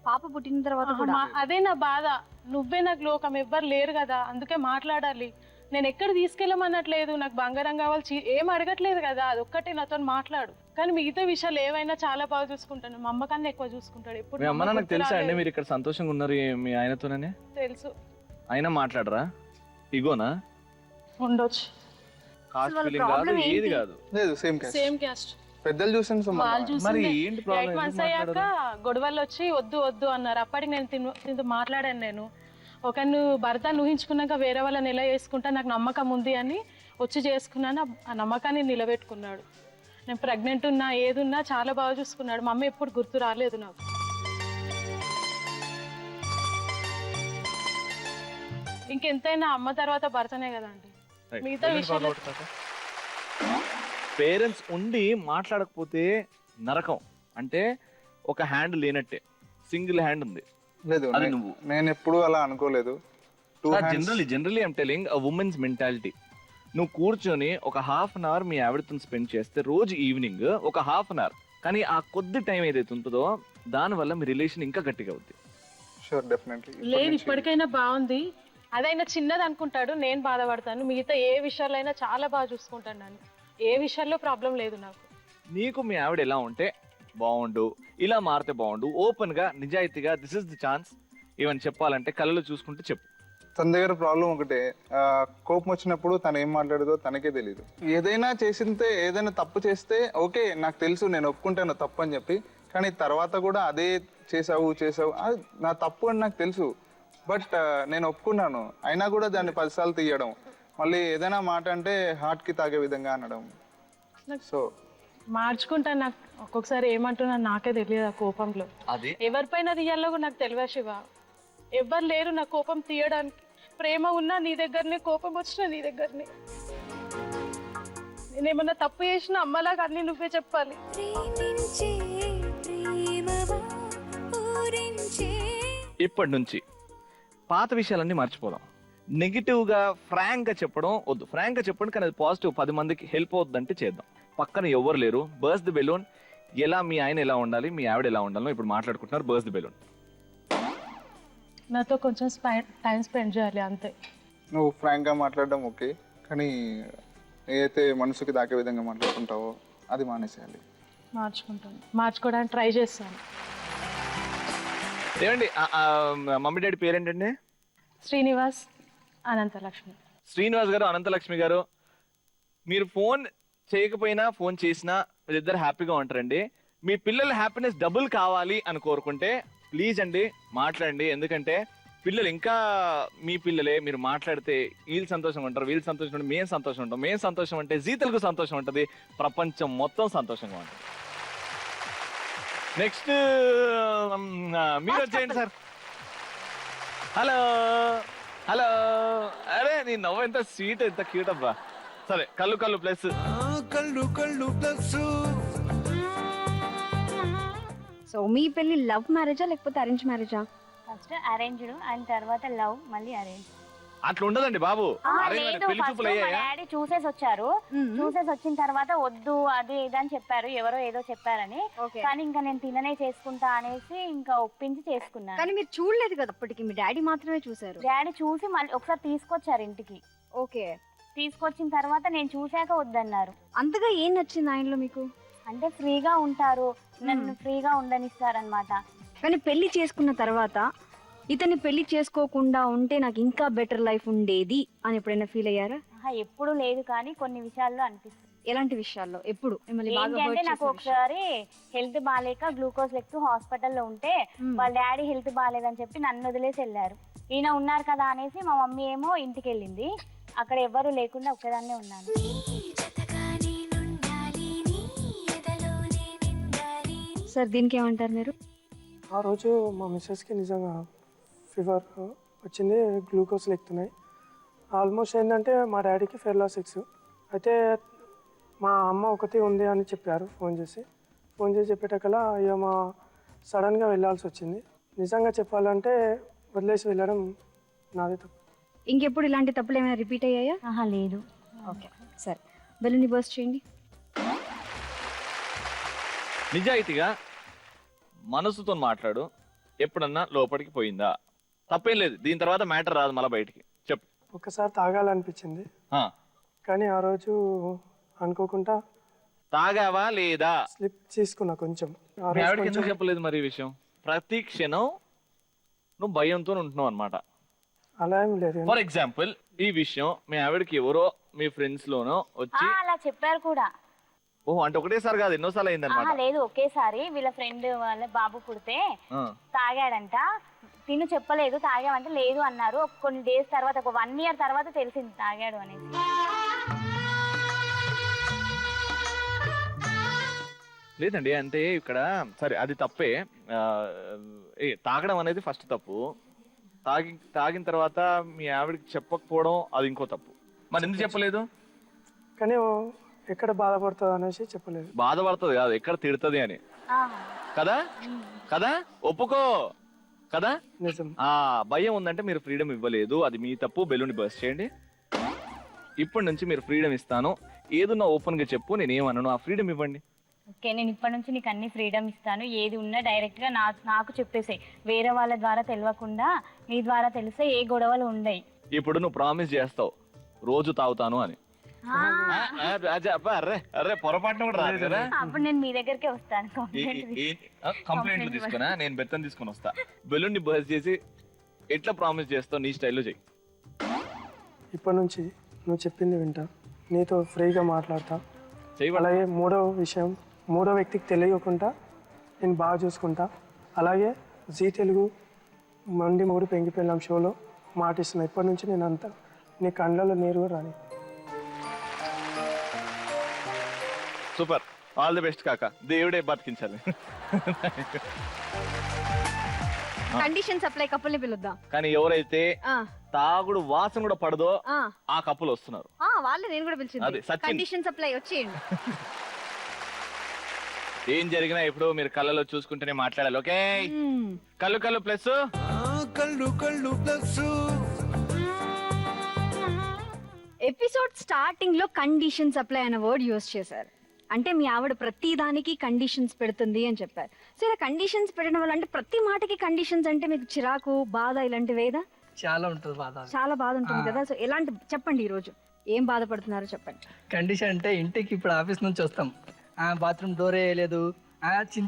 S2: పాప పుట్టిన తర్వాత కూడా
S11: అదే నా బాధ. నువ్వే నాకు లోకం, ఎవ్వరు లేరు కదా, అందుకే మాట్లాడాలి. నేను ఎక్కడ తీసుకెళ్ళమన్నట్లేదు, నాకు బంగారం కావాలి ఏం అడగట్లేదు కదా, అదొక్కటే నాతో మాట్లాడు. కానీ మిగతా విషయాలు ఏవైనా చాలా బాగా చూసుకుంటాను. మా అమ్మ కన్నా ఎక్కువ చూసుకుంటాడు. ఎప్పుడు
S3: మీ అమ్మ నాకు తెలుసా అండి మీరు ఇక్కడ సంతోషంగా ఉన్నారు మీ ఆయనతోనే?
S11: తెలుసు.
S3: అయినా మాట్లాడరా? ఇగోనా?
S11: ఉండొచ్చు.
S3: కాస్ట్ ఫీలింగ్ కాదు, ఏది కాదు.
S4: లేదు, సేమ్ క్యాస్ట్. పెద్దలు చూసాను.
S3: మరి ఏంటి ప్రాబ్లం?
S11: 8 months అయ్యాక గొడవలు వచ్చి వద్దు వద్దు అన్నారు. అప్పటికి నేను తింటూ మాట్లాడాను. నేను ఒకరిని భర్త ఊహించుకున్నాక వేరే వాళ్ళని ఎలా చేసుకుంటా, నాకు నమ్మకం ఉంది అని వచ్చి చేసుకున్నాను. ఆ నమ్మకాన్ని నిలబెట్టుకున్నాడు. నేను ప్రెగ్నెంట్ ఉన్నా ఏదున్నా చాలా బాగా చూసుకున్నాడు. మా అమ్మ ఎప్పుడు గుర్తు రాలేదు నాకు. ఇంకెంతైనా అమ్మ తర్వాత భర్తనే కదండి. మిగతా విషయాలు
S3: పేరెంట్స్ ఉండి మాట్లాడకపోతే నరకం. అంటే ఒక హ్యాండ్ లేనట్టే, సింగిల్ హ్యాండ్ ఉంది.
S4: లేదు,
S3: అది నువ్వు.
S4: నేను ఎప్పుడు అలా అనుకోలేదు.
S3: Generally I'm telling a women's mentality. నువ్వు కూర్చొని ఒక హాఫ్ అన్ అవర్ మీ ఆవిడతో స్పెండ్ చేస్తే రోజు ఈవినింగ్ ఒక హాఫ్ అన్ అవర్, కానీ ఆ కొద్ది టైం ఏదైతే ఉంటుందో దానివల్ల మీ రిలేషన్ ఇంకా గట్టిగా అవుతుంది.
S4: Sure, definitely.
S11: లేదు, ఇప్పటికైనా బాగుంది. అదైనా చిన్నది అనుకుంటాడు, నేను బాధపడతాను. మిగతా ఏ విషయాల్లో అయినా చాలా బాగా చూసుకుంటాను. నన్ను ఏ విషయాల్లో ప్రాబ్లం లేదు నాకు.
S3: నీకు మీ ఆవిడ ఎలా ఉంటే బాగుండు, ఇలా మారితే బాగుండు, ఓపెన్ గా నిజాయితీగా దిస్ ఇస్ ది ఛాన్స్ ఏమని చెప్పాలంటే కళ్ళలో చూసుకుంటే చెప్పు.
S4: తన దగ్గర ప్రాబ్లం ఒకటే, కోపం వచ్చినప్పుడు తను ఏం మాట్లాడదో తనకే తెలియదు. ఏదైనా చేసింటే, ఏదైనా తప్పు చేస్తే ఓకే నాకు తెలుసు, నేను ఒప్పుకుంటాను తప్పు అని చెప్పి, కానీ తర్వాత కూడా అదే చేసావు అది నా తప్పు అని నాకు తెలుసు, బట్ నేను ఒప్పుకున్నాను. అయినా కూడా దాన్ని 10 సార్లు తీయడం, మళ్ళీ ఏదైనా మాట అంటే హార్ట్కి తాగే విధంగా అనడం. సో
S11: మార్చుకుంటాను. నాకు ఒక్కొక్కసారి ఏమంటున్నా నాకే తెలియదు. ఆ కోపంలో ఎవరిపైన తీయాలో కూడా నాకు తెలియదు శివ. ఎవరు లేరు నా కోపం తీయడానికి. ప్రేమ ఉన్నా నీ దగ్గరనే, కోపం వచ్చినా నీ దగ్గరనే. నేనేమన్నా తప్పు చేసినా అమ్మలాగా అన్ని నువ్వే చెప్పాలి.
S3: ఇప్పటి నుంచి పాత విషయాలన్నీ మర్చిపోదాం. నెగిటివ్ గా ఫ్రాంక్ గా చెప్పడం వద్దు. ఫ్రాంక్ గా చెప్పండి, కానీ అది పాజిటివ్, 10 మందికి హెల్ప్ అవుతుందంటే చేద్దాం. పక్కన ఎవరు లేరు. బర్స్ ది బెలూన్. ఎలా మీ ఆయన ఎలా ఉండాలి, మీ ఆవిడ ఎలా ఉండాలో ఇప్పుడు మాట్లాడుకుంటున్నారు. బర్స్ ది బెలూన్.
S11: నాతో కొంచెం టైం స్పెండ్ చేయాలి అంతే.
S4: నువ్వు ఫ్రాంక్గా మాట్లాడడం ఓకే, కానీ ఏదైతే మనసుకి దాకే విధంగా మాట్లాడుకుంటావో అది మానేసేయాలి.
S11: మార్చుకుంటాను, మార్చుకోవడానికి ట్రై చేస్తాను.
S3: ఏమండి మమ్మీ డాడీ పేరేంటండి?
S11: శ్రీనివాస్, అనంతలక్ష్మి.
S3: శ్రీనివాస్ గారు, అనంతలక్ష్మి గారు, మీరు ఫోన్ చేయకపోయినా ఫోన్ చేసినా మీరిద్దరు హ్యాపీగా ఉంటారండి. మీ పిల్లల హ్యాపీనెస్ డబుల్ కావాలి అని కోరుకుంటే ప్లీజ్ అండి మాట్లాడండి. ఎందుకంటే పిల్లలు ఇంకా మీ పిల్లలే, మీరు మాట్లాడితే వీళ్ళు సంతోషంగా ఉంటారు, వీళ్ళు సంతోషంగా ఉంటారు, మేము సంతోషం ఉంటాం, మేము సంతోషం అంటే జీ తెలుగు సంతోషం ఉంటుంది, ప్రపంచం మొత్తం సంతోషంగా ఉంటుంది. నెక్స్ట్ మీరు వచ్చేయండి సార్. Hello hello. అరే నీ నవ్వు ఎంత స్వీట్, ఎంత క్యూట్ అబ్బా. సరే కళ్ళు కళ్ళు ప్లస్.
S10: కళ్ళు కళ్ళు ప్లస్.
S2: సో మీ పెళ్లి లవ్ మ్యారేజా లేకపోతే అరేంజ్ మ్యారేజా?
S8: ఫస్ట్ అరేంజ్డ్ అండ్ తర్వాత లవ్, మళ్ళీ అరేంజ్.
S3: అట్లా ఉండదండి బాబు.
S8: లేదు,
S3: పెళ్లి
S8: ఫస్ట్
S3: చూపులు
S8: మా
S3: అయ్యాయా?
S8: డాడీ చూసేసి వచ్చారు. చూసేసి వచ్చిన తర్వాత వద్దు అది ఇది అని చెప్పారు, ఎవరో ఏదో చెప్పారని. కానీ ఇంకా నేను తిననే చేసుకుంటా అనేసి ఇంకా ఒప్పించి చేసుకున్నాను.
S2: కానీ మీరు చూడలేదు కదా అప్పటికి, మీ డాడీ మాత్రమే చూసారు.
S8: డాడీ చూసి మళ్ళీ ఒకసారి తీసుకొచ్చారు ఇంటికి.
S2: ఓకే.
S8: తీసుకొచ్చిన తర్వాత నేను చూశాక వద్దన్నారు.
S2: అంతగా ఏం నచ్చింది ఆయనలో మీకు?
S8: అంటే ఫ్రీగా ఉంటారు, నన్ను ఫ్రీగా ఉండనిస్తారనమాట.
S2: కానీ పెళ్లి చేసుకున్న తర్వాత ఇతన్ని పెళ్లి చేసుకోకుండా ఉంటే నాకు ఇంకా బెటర్ లైఫ్ ఉండేది అని ఎప్పుడైనా ఫీల్ అయ్యారా?
S8: ఎప్పుడు లేదు, కానీ కొన్ని విషయాల్లో అనిపిస్తుంది.
S2: ఎలాంటి విషయాల్లో? ఎప్పుడు మిమ్మల్ని బాగా
S8: ఏంటి అంటే
S2: hurt
S8: నాకు
S2: చేసిన
S8: ఒకసారి హెల్త్ బాగాలేక గ్లూకోజ్ లెక్తూ హాస్పిటల్లో ఉంటే వాళ్ళ డాడీ హెల్త్ బాగాలేదని చెప్పి నన్ను వదిలేసి వెళ్ళారు. ఈయన ఉన్నారు కదా అనేసి మా మమ్మీ ఏమో ఇంటికి వెళ్ళింది. అక్కడ ఎవరు లేకుండా ఒక్కదాన్నే ఉన్నాను.
S2: సార్ దీనికి ఏమంటారు మీరు?
S5: ఆ రోజు మా మిస్సెస్కి నిజంగా ఫీవర్ వచ్చింది, గ్లూకోజ్ ఎక్కుతున్నాయి. ఆల్మోస్ట్ ఏంటంటే మా డాడీకి ఫెర్లాసిక్స్. అయితే మా అమ్మ ఒకటి ఉంది అని చెప్పారు ఫోన్ చేసి చెప్పేటకల్లా ఇక మా సడన్గా వెళ్ళాల్సి వచ్చింది. నిజంగా చెప్పాలంటే వదిలేసి వెళ్ళడం నాదే తప్పు.
S2: ఇంకెప్పుడు ఇలాంటి తప్పులు ఏమైనా రిపీట్ అయ్యాయా?
S8: లేదు.
S2: ఓకే సరే, బెలూని బర్స్ట్ చేయండి.
S3: నిజాయితీగా మనసుతో మాట్లాడు. ఎప్పుడన్నా లోపలికి పోయిందా? తప్పేం లేదు, దీని తర్వాత మ్యాటర్ రాదు మళ్ళీ బయటికి. చెప్పు.
S5: ఒకసారి తాగాలనిపించింది, కానీ ఆ రోజు అనుకోకుండా
S3: తాగావా లేదా?
S5: స్లిప్ తీసుకున్నా కొంచెం.
S3: మీ ఆవిడకి ఎందుకు చెప్పలేదు మరి ఈ విషయం? ప్రతి క్షణం నువ్వు భయంతో ఉంటున్నావు అనమాట.
S5: అలా ఏం లేదు.
S3: ఫర్ ఎగ్జాంపుల్ ఈ విషయం మీ ఆవిడకి ఎవరో మీ ఫ్రెండ్స్ లోనో వచ్చి
S8: అలా చెప్పారు కూడా.
S3: ఓహో, అంటే ఒకటేసారి కాదు ఎన్నోసార్లు అయిందన్నమాట.
S8: లేదు, ఒకేసారి వీళ్ళ ఫ్రెండ్ వాళ్ళ బాబు పుడితే తాగాడంట. తిను చెప్పలేదు తాగామంటే లేదు అన్నారు. కొన్ని డేస్ తర్వాత, ఒక 1 year తర్వాత తెలిసింది తాగాడు అనేసి.
S3: లేదండి, అంటే ఇక్కడ సరే అది తప్పే. తాగడం అనేది ఫస్ట్ తప్పు. తాగిన తర్వాత మీ ఆవిడకి చెప్పకపోవడం అది ఇంకో తప్పు. మరి ఎందుకు చెప్పలేదు?
S5: కానీ ఎక్కడ బాధపడుతుంది అనేసి చెప్పలేదు.
S3: బాధపడుతుంది కాదు, ఎక్కడ తిడుతుంది అని కదా. కదా, ఒప్పుకో కదా.
S5: నిజం.
S3: భయం ఉందంటే మీరు ఫ్రీడమ్ ఇవ్వలేదు, అది మీ తప్పు. బెలూని బర్స్ట్ చేయండి. ఇప్పటి నుంచి మీరు ఫ్రీడమ్ ఇస్తాను, ఏదున్నా ఓపెన్ గా చెప్పు, నేనేమన్నాను, ఆ ఫ్రీడమ్ ఇవ్వండి.
S8: ఓకే, నేను ఇప్పటి నుంచి నీకు అన్ని ఫ్రీడమ్ ఇస్తాను. ఏది ఉన్నా డైరెక్ట్ గా నాకు చెప్పేసాయి, వేరే వాళ్ళ ద్వారా తెలియకుండా నీ ద్వారా తెలిస్తే ఏ గొడవలు ఉండయి.
S3: ఇప్పుడు నువ్వు ప్రామిస్ చేస్తావు రోజు తాగుతాను అని. అరే పొరపాటున కూడా రాదు కదా.
S8: అప్పుడు నేను మీ దగ్గరికి వస్తాను.
S3: కంప్లైంట్లు తీసుకున్నా, నేను బెత్తం తీసుకుని వస్తా. బెలూన్ ని బర్స్ట్ చేసి ఎట్లా ప్రామిస్ చేస్తావు నీ స్టైల్లో చెయ్యి.
S5: ఇప్పటి నుంచి నువ్వు చెప్పింది వింటా, నీతో ఫ్రీగా మాట్లాడతా. అలాగే మూడో వ్యక్తికి తెలియకుండా నేను బాగా చూసుకుంటా. అలాగే జీ తెలుగు మండి మూడు పెంకి పెళ్ళాం షోలో మాటిస్తున్నా. ఇప్పటి నుంచి నేను అంతా నీ కళ్ళలో నీరు రాని.
S3: సూపర్, ఆల్ ది బెస్ట్ కాక, దేవుడే బతికించాలి.
S2: కండిషన్స్ అప్లై, కప్పుల్ని పిలుద్దాం.
S3: కానీ ఎవరైతే తాగుడు వాసన కూడా పడదో ఆ కప్పులు వస్తున్నారు.
S2: వాళ్ళు నేను కూడా పిలిచింది. కండిషన్స్ అప్లై, వచ్చేయండి.
S3: ఏం జరిగినా ఇప్పుడు మీరు కళ్ళలో చూసుకుంటూనే మాట్లాడాలి. ఓకే, కళ్ళు కళ్ళు ప్లస్.
S10: కళ్ళు కళ్ళు ప్లస్.
S2: ఎపిసోడ్ స్టార్టింగ్ లో కండిషన్స్ అప్లై అనే వర్డ్ యూజ్ చేశారు. అంటే మీ ఆవిడ ప్రతి దానికి కండిషన్స్ పెడుతుంది అని చెప్పారు. సో ఇలా కండిషన్స్ పెట్టడం వల్ల, అంటే ప్రతి మాటకి కండిషన్స్ అంటే మీకు చిరాకు, బాధ ఇలాంటివేదా?
S7: చాలా ఉంటుంది బాధ,
S2: చాలా బాధ ఉంటుంది కదా. సో ఎలాంటి చెప్పండి, ఈ రోజు ఏం బాధపడుతున్నారో చెప్పండి.
S7: కండిషన్ అంటే ఇంటికి ఇప్పుడు ఆఫీస్ నుంచి వస్తాం, బాత్రూమ్ డోర్ వేయలేదు,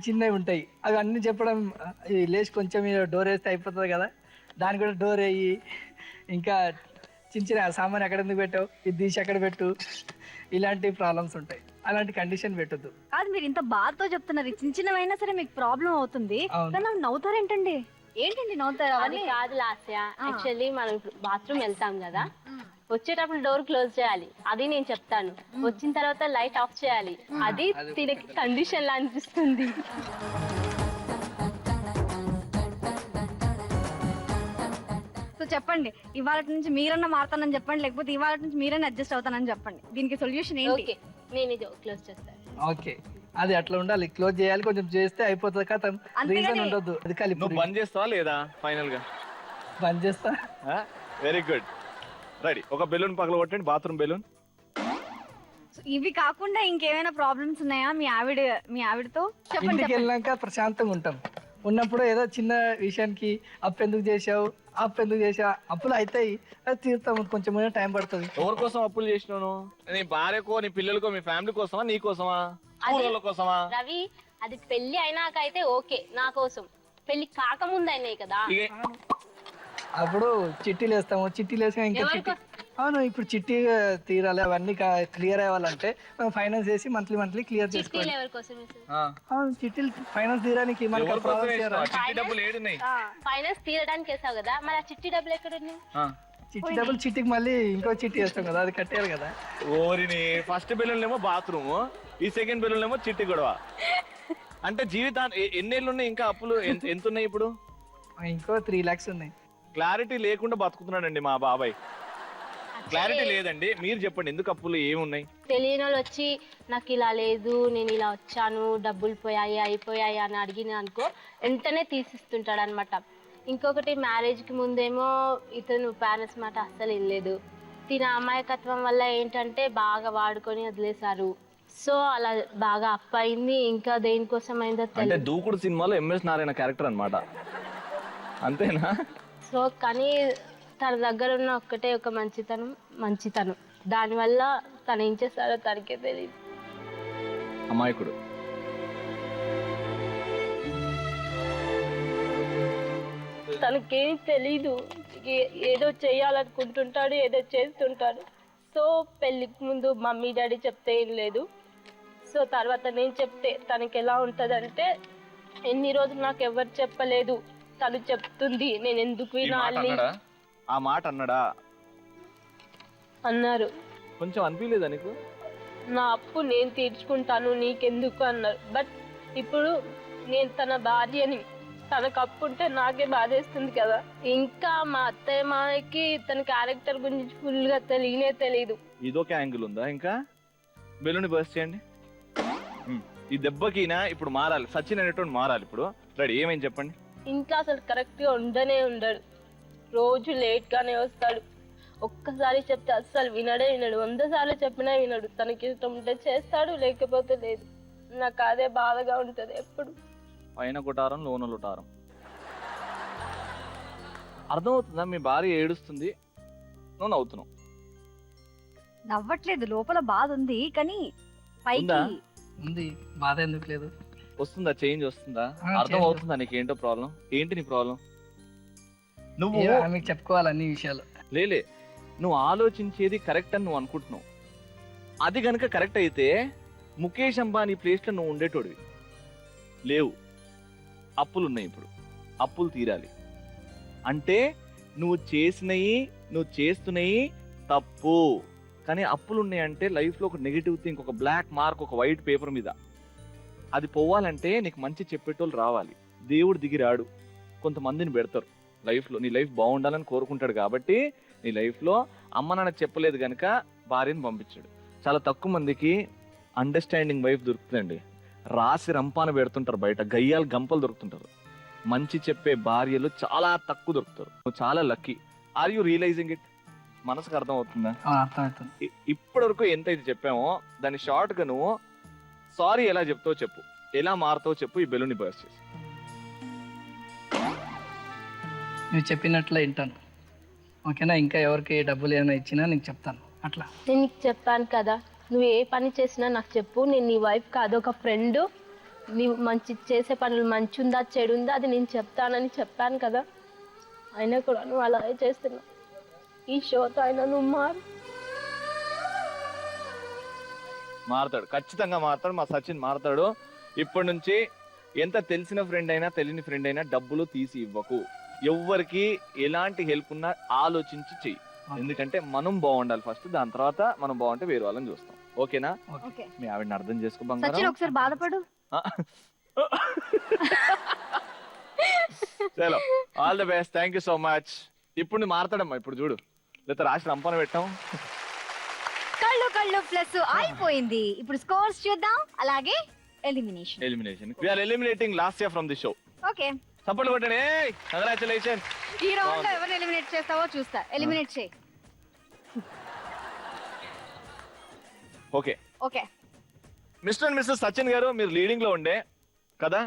S7: చిన్నవి ఉంటాయి, అవి అన్ని చెప్పడం. లేచి కొంచెం డోర్ వేస్తే అయిపోతుంది కదా, దాని కూడా డోర్ వేయి, ఇంకా చిన్న చిన్న సామాన్ ఎక్కడ ఎందుకు పెట్టావు, ఇది తీసి ఎక్కడ పెట్టు, ఇలాంటి ప్రాబ్లమ్స్ ఉంటాయి. అలాంటి కండిషన్ పెట్టద్దు.
S2: కాదు మీరు ఇంత బాధతో చెప్తున్నారు, చిన్న చిన్నవైనా సరే మీకు ప్రాబ్లం అవుతుంది, కానీ నవ్వుతారేంటండి? ఏంటండి నవ్వుతారు?
S6: అది కాదు లాస్య, యాక్చువల్లీ మనం బాత్రూమ్ వెళ్తాం కదా, వచ్చేటప్పుడు డోర్ క్లోజ్ చేయాలి, అది నేను చెప్తాను. వచ్చిన తర్వాత లైట్ ఆఫ్ చేయాలి, అది తినకి కండిషన్ లా అనిపిస్తుంది.
S2: సో చెప్పండి, ఇవాళ నుంచి మీరన్నా మారుతానని చెప్పండి, లేకపోతే ఇవాళ నుంచి మీరన్నా అడ్జస్ట్ అవుతానని చెప్పండి. దీనికి సొల్యూషన్ ఏంటి?
S6: ఓకే, నేను ఇది క్లోజ్ చేస్తాను.
S7: ఓకే, అది అట్లా ఉండాలి, క్లోజ్ చేయాలి, కొంచెం చేస్తే అయిపోతుంది కదా, రీజన్ ఉండొద్దు. అది కలిపి
S3: నువ్వు బంద్ చేస్తావా లేదా ఫైనల్ గా?
S7: బంద్ చేస్తా.
S3: Very good, ready. ఒక బెలూన్ పగల కొట్టండి, బాత్రూమ్ బెలూన్.
S2: ఇవి కాకుండా ఇంకేమైనా ప్రాబ్లమ్స్ ఉన్నాయా మీ ఆవిడతో? చెప్పండి.
S7: ఇంటికి వెళ్ళాక ప్రశాంతంగా ఉంటాం. ఉన్నప్పుడు ఏదో చిన్న విషయానికి అప్పు ఎందుకు చేసావు, అప్పులు అవుతాయి, అది తీరుతాము, కొంచెం టైం పడుతుంది.
S3: ఎవరి కోసం అప్పులు చేసినాను? నీ భార్యకో, నీ పిల్లలకో, మీ ఫ్యామిలీ కోసమా, నీ కోసమా, ఊళ్ళ కోసమా?
S6: రవి, అది పెళ్లి అయినాక అయితే ఓకే, నా కోసం. పెళ్లి కాకముందు అయినాయి కదా.
S7: అప్పుడు చిట్టీలు వేస్తాము, చిట్టీలు వేసాం ఇంకా చిట్టి. అవును, ఇప్పుడు చిట్టి తీరాలి, అవన్నీ క్లియర్ అవ్వాలంటే మనం ఫైనాన్స్ వేసి మంత్లీ క్లియర్ చేసుకోవాలి. అవును, చిట్టీలు ఫైనాన్స్ తీయడానికి
S6: ఫైనాన్స్ తీయడానికి వేసావు కదా, మరి ఆ చిట్టి డబ్బులు ఎక్కడ ఉన్నాయి?
S7: చిట్టి డబ్బులు చిట్టికి మళ్ళీ ఇంకో చిట్టి వేస్తాం కదా, అది కట్టారు కదా.
S3: ఓరిని, ఫస్ట్ బెలూన్ ఏమో బాత్రూమ్, ఈ సెకండ్ బెలూన్ ఏమో చిట్టి గొడవ. అంటే జీవితాన్ని ఎన్నేళ్ళు ఉన్నాయి ఇంకా అప్పులు? ఎంత ఉన్నాయి ఇప్పుడు?
S7: ఇంకో 3 lakhs ఉన్నాయి.
S3: క్లారిటీ లేకుండా బతుకుతున్నాడండి మా బాబాయ్. క్లారిటీ లేదండి, మీరు చెప్పండి ఎందుకు అప్పులు ఏమున్నాయి?
S6: తెలియని వాళ్ళు వచ్చి నాకు ఇలా లేదు, నేను ఇలా వచ్చాను, డబ్బులు పోయాయి, అయిపోయాయి అని అడిగిన అనుకో, వెంటనే తీసిస్తుంటాడు అనమాట. ఇంకొకటి, మ్యారేజ్ కి ముందేమో ఇతను పేరెంట్స్ మాట అస్సలు వెళ్ళలేదు. తిన అమాయకత్వం వల్ల ఏంటంటే బాగా వాడుకొని వదిలేశారు. సో అలా బాగా అప్ అయింది. ఇంకా దేనికోసం అయిందో
S3: అంటే దూకుడు సినిమాలో ఎంఎస్ నారాయణ క్యారెక్టర్ అన్నమాట, అంతేనా?
S6: సో కానీ తన దగ్గర ఉన్న ఒక్కటే ఒక మంచితనం, దానివల్ల తను ఏం చేస్తారో తనకే తెలియదు.
S3: అమాయకుడు.
S6: తనకేం తెలీదు, ఏదో చేయాలనుకుంటుంటాడు, ఏదో చేస్తుంటాడు. సో పెళ్ళికి ముందు మమ్మీ డాడీ చెప్తే ఏం లేదు. సో తర్వాత నేను చెప్తే తనకి ఎలా ఉంటదంటే, ఎన్ని రోజులు నాకు ఎవరు చెప్పలేదు, తను చెప్తుంది, నేను ఎందుకు వినాలి.
S3: ఆ మాట అన్నాడా?
S6: అన్నారు.
S3: కొంచెం అనిపించలేదా నీకు?
S6: నా అప్పు నేను తీర్చుకుంటాను, నీకెందుకు అన్నారు. బట్ ఇప్పుడు నేను తన భార్యని, తనకు అప్పు ఉంటే నాకే బాధేస్తుంది కదా. ఇంకా మా అత్తయ్య మామకి తన క్యారెక్టర్ గురించి ఫుల్ గా తెలియదు.
S3: ఇదొక యాంగిల్ ఉందా? ఇంకా బెలూన్ బర్స్ట్ చేయండి. ఈ దెబ్బకినా ఇప్పుడు మారాలి, సచిన్ అనేటువంటి మారాలి ఇప్పుడు. రెడీ, ఏమేం చెప్పండి.
S6: ఇంట్లో అసలు కరెక్ట్ గా ఉండడు, రోజు లేట్ గానే వస్తాడు. ఒక్కసారి చెప్తే అస్సలు వినడు. 100 సార్లు చెప్పినా వినడు. తనకి ఇష్టం ఉంటే చేస్తాడు, లేకపోతే లేదు. నాకు అదే బాధగా ఉంటది ఎప్పుడు.
S3: పైన కొటారం లోన లొటారం. అర్థమవుతుందా? మీ భార్య ఏడుస్తుంది, నువ్వు నవ్వుతున్నావు.
S2: నవ్వట్లేదు, లోపల బాధ ఉంది, కానీ పైకి
S7: ఉంది. బాధ ఎందుకు లేదు?
S3: వస్తుందా? చేంజ్ వస్తుందా? అర్థం అవుతుందా నీకేంటో ప్రాబ్లం? ఏంటి నీ ప్రాబ్లం? నువ్వు
S7: మీకు చెప్పుకోవాలి అన్ని విషయాలు.
S3: లేలే, నువ్వు ఆలోచించేది కరెక్ట్ అని నువ్వు అనుకుంటున్నావు. అది గనుక కరెక్ట్ అయితే ముఖేష్ అంబానీ ప్లేస్లో నువ్వు ఉండేటోడివి. లేవు, అప్పులు ఉన్నాయి. ఇప్పుడు అప్పులు తీరాలి అంటే నువ్వు చేస్తున్నవి తప్పు. కానీ అప్పులు ఉన్నాయంటే లైఫ్లో ఒక నెగిటివ్ థింగ్, ఒక బ్లాక్ మార్క్, ఒక వైట్ పేపర్ మీద. అది పోవాలంటే నీకు మంచి చెప్పేటోళ్ళు రావాలి. దేవుడు దిగిరాడు, కొంతమందిని పెడతారు లైఫ్లో. నీ లైఫ్ బాగుండాలని కోరుకుంటాడు కాబట్టి నీ లైఫ్లో అమ్మ నాన్న చెప్పలేదు కనుక భార్యను పంపించాడు. చాలా తక్కువ మందికి అండర్స్టాండింగ్ వైఫ్ దొరుకుతుందండి. రాసి రంపాన పెడుతుంటారు బయట, గయ్యాలు గంపలు దొరుకుతుంటారు. మంచి చెప్పే భార్యలు చాలా తక్కువ దొరుకుతారు. నువ్వు చాలా lucky. Are you realising it? మనసుకు అర్థం అవుతుందా? ఇప్పటి వరకు ఎంతైతే చెప్పామో దాన్ని షార్ట్ గా నువ్వు సారీ ఎలా చెప్తావో చెప్పు, ఎలా మారుతావో చెప్పు. ఈ బెలూన్ బర్స్ట్ చేసి
S7: నువ్వు చెప్పినట్లే వింటాను, ఓకేనా? ఇంకా ఎవరికి డబ్బులు ఏమైనా ఇచ్చినా నీకు చెప్తాను. అట్లా
S6: నేను నీకు చెప్పాను కదా, నువ్వు ఏ పని చేసినా నాకు చెప్పు. నేను నీ వైఫ్ కాదు, ఒక ఫ్రెండ్. నీవు మంచి చేసే పనులు మంచి ఉందా చెడు ఉందా అది నేను చెప్తానని చెప్పాను కదా. అయినా కూడా నువ్వు అలాగే చేస్తున్నా. ఈ షోతో అయినా నువ్వు
S3: మారుతాడు, ఖచ్చితంగా మారుతాడు. మా సచిన్ మారుతాడు. ఇప్పటి నుంచి ఎంత తెలిసిన ఫ్రెండ్ అయినా తెలియని ఫ్రెండ్ అయినా డబ్బులు తీసి ఇవ్వకు. ఎవ్వరికి ఎలాంటి హెల్ప్ ఉన్నా ఆలోచించి చెయ్యి. ఎందుకంటే మనం బాగుండాలి ఫస్ట్, దాని తర్వాత మనం బాగుంటే వేరే వాళ్ళని చూస్తాం. ఓకేనా? మీ ఆవిడని అర్థం చేసుకో బంగారం.
S2: ఒకసారి బాధపడు.
S3: చలో, all the best. Thank you so much. ఇప్పుడు నువ్వు మారుతాడమ్మా. ఇప్పుడు చూడు, లేకపోతే రాసి రంపన పెట్టాం.
S2: కళ్ళు ప్లస్ అయిపోయింది. ఇప్పుడు స్కోర్స్ చూద్దాం, అలాగే
S3: elimination. We are eliminating last year from the show.
S2: Okay,
S3: support కొట్టండి. కంగ్రాచులేషన్.
S2: ఈ రౌండ్ లో ఎవరు ఎలిమినేట్ చేస్తావో చూస్తా. ఎలిమినేట్ చేయి.
S3: Okay Mr and Mr Sachin గారు, మీరు లీడింగ్ లో ఉండే కదా.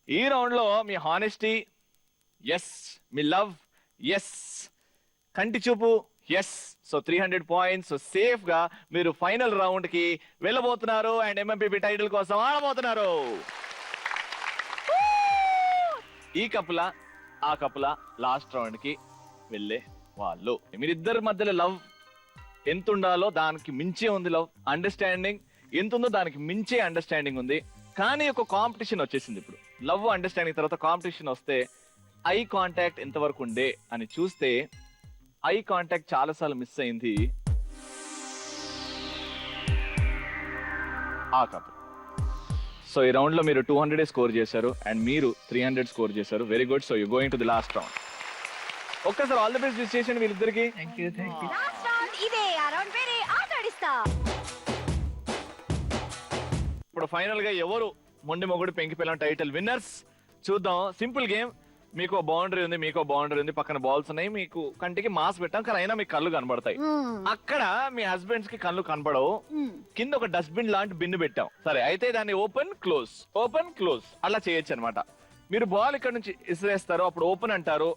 S3: ఈ రౌండ్ లో మీ హానెస్టీ ఎస్, మీ లవ్ ఎస్, కంటి చూపు yes. So 300 points. So safe గా మీరు ఫైనల్ రౌండ్ కి వెళ్ళబోతున్నారు అండ్ ఎంఎంపీపీ టైటిల్ కోసం ఆడబోతున్నారు. ఈ కపుల ఆ కపుల లాస్ట్ రౌండ్ కి వెళ్ళే వాళ్ళు. మీరిద్దరి మధ్యలో లవ్ ఎంత ఉండాలో దానికి మించే ఉంది లవ్. అండర్స్టాండింగ్ ఎంత ఉందో దానికి మించే అండర్స్టాండింగ్ ఉంది. కానీ ఒక కాంపిటీషన్ వచ్చేసింది. ఇప్పుడు లవ్ అండర్స్టాండింగ్ తర్వాత కాంపిటీషన్ వస్తే ఐ కాంటాక్ట్ ఎంతవరకు ఉండే అని చూస్తే ఐ కాంటాక్ట్ చాలా సార్లు మిస్ అయింది ఆ కపుల్. సో ఈ రౌండ్ లో మీరు 200 స్కోర్ చేశారు అండ్ మీరు 300 స్కోర్ చేశారు. Very good. So you going to the last round. ఒక్కసారి ఆల్ ది బెస్ట్ విష్ చేయండి వీళ్ళిద్దరికి.
S2: లాస్ట్ రౌండ్ ఇదే. ఆ రౌండ్ పేరే ఆటాడిస్తా.
S3: ఇప్పుడు ఫైనల్ గా ఎవరు మొండి మొగుడు పెంకి పిల్లం టైటిల్ విన్నర్స్ చూద్దాం. Simple game. మీకు బౌండరీ ఉంది, మీకు బౌండరీ ఉంది, పక్కన బాల్స్ ఉన్నాయి, మీకు కంటికి మాస్ పెట్టాం కానీ అయినా మీకు కళ్ళు కనబడతాయి. అక్కడ మీ హస్బెండ్స్ కి కళ్ళు కనబడవు. కింద ఒక డస్ట్బిన్ లాంటి బిన్ను పెట్టాం. సరే, అయితే దాన్ని ఓపెన్ క్లోజ్ అలా చేయొచ్చు అనమాట. మీరు బాల్ ఇక్కడ నుంచి ఇసిరేస్తారు, అప్పుడు ఓపెన్ అంటారు,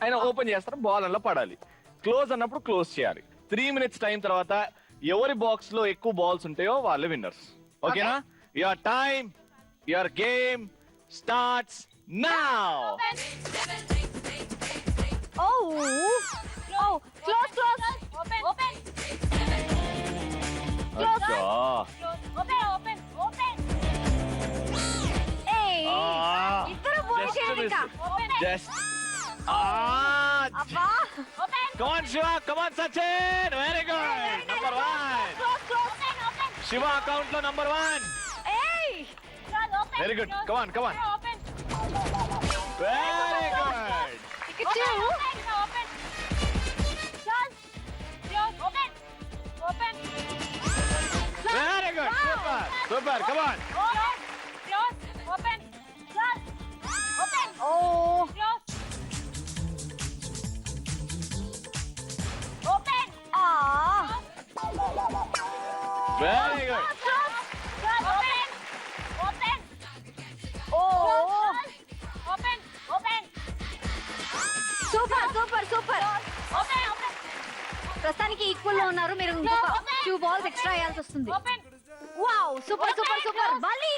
S3: ఆయన ఓపెన్ చేస్తారు, బాల్ అలా పడాలి. క్లోజ్ అన్నప్పుడు క్లోజ్ చేయాలి. 3 minutes టైం తర్వాత ఎవరి బాక్స్ లో ఎక్కువ బాల్స్ ఉంటాయో వాళ్ళే విన్నర్స్. ఓకేనా? Your time, your game starts now.
S2: Close. Open. Hey, ఇద్దరు పోయి చేయండి.
S3: Just
S2: అబ్బా.
S3: Come on Shiva, come on Sachin. Very good. Number 1. Shiva account lo number 1.
S2: Hey.
S3: Very good. Come on. Very good.
S2: Pikachu.
S3: Very good. Super. Come on.
S2: Oh.
S3: Very good.
S2: Super. ప్రస్తుతానికి equal లో ఉన్నారు. మీరు ఇంకొక 2 balls extra వేయాల్సి వస్తుంది. Wow, super. బలి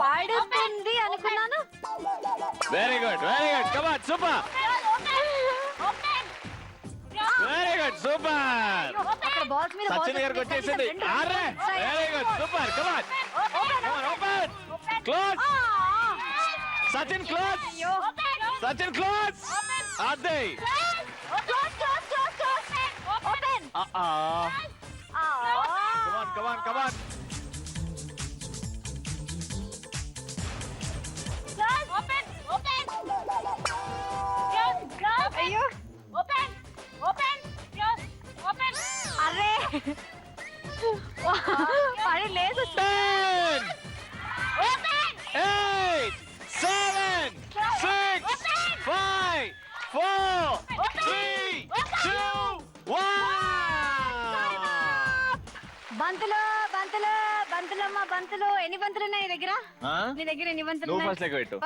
S2: పాడుతుంది అనుకున్నాను.
S3: Very good. Come on, super. Very good, super.
S2: అక్కడ బాల్స్ మీద
S3: సచిన్ గారికి వచ్చేసింది. అరే, very good, super. Come on, open. Close. Sachin, close. Sachin, close. Adey.
S2: Close. Open.
S3: Come on.
S2: అయ్యో. అరే, పని లేదు.
S3: 10, 8, 7, 6, 5, 4, 3, 2, 1.
S2: బంతులు ఎన్ని బంతులు ఉన్నాయి నీ దగ్గర? నీ దగ్గర ఎన్ని బంతులు
S3: నువ్వు
S2: ఉన్నాయి?
S3: ఫస్ట్ లెక్క పెట్టు.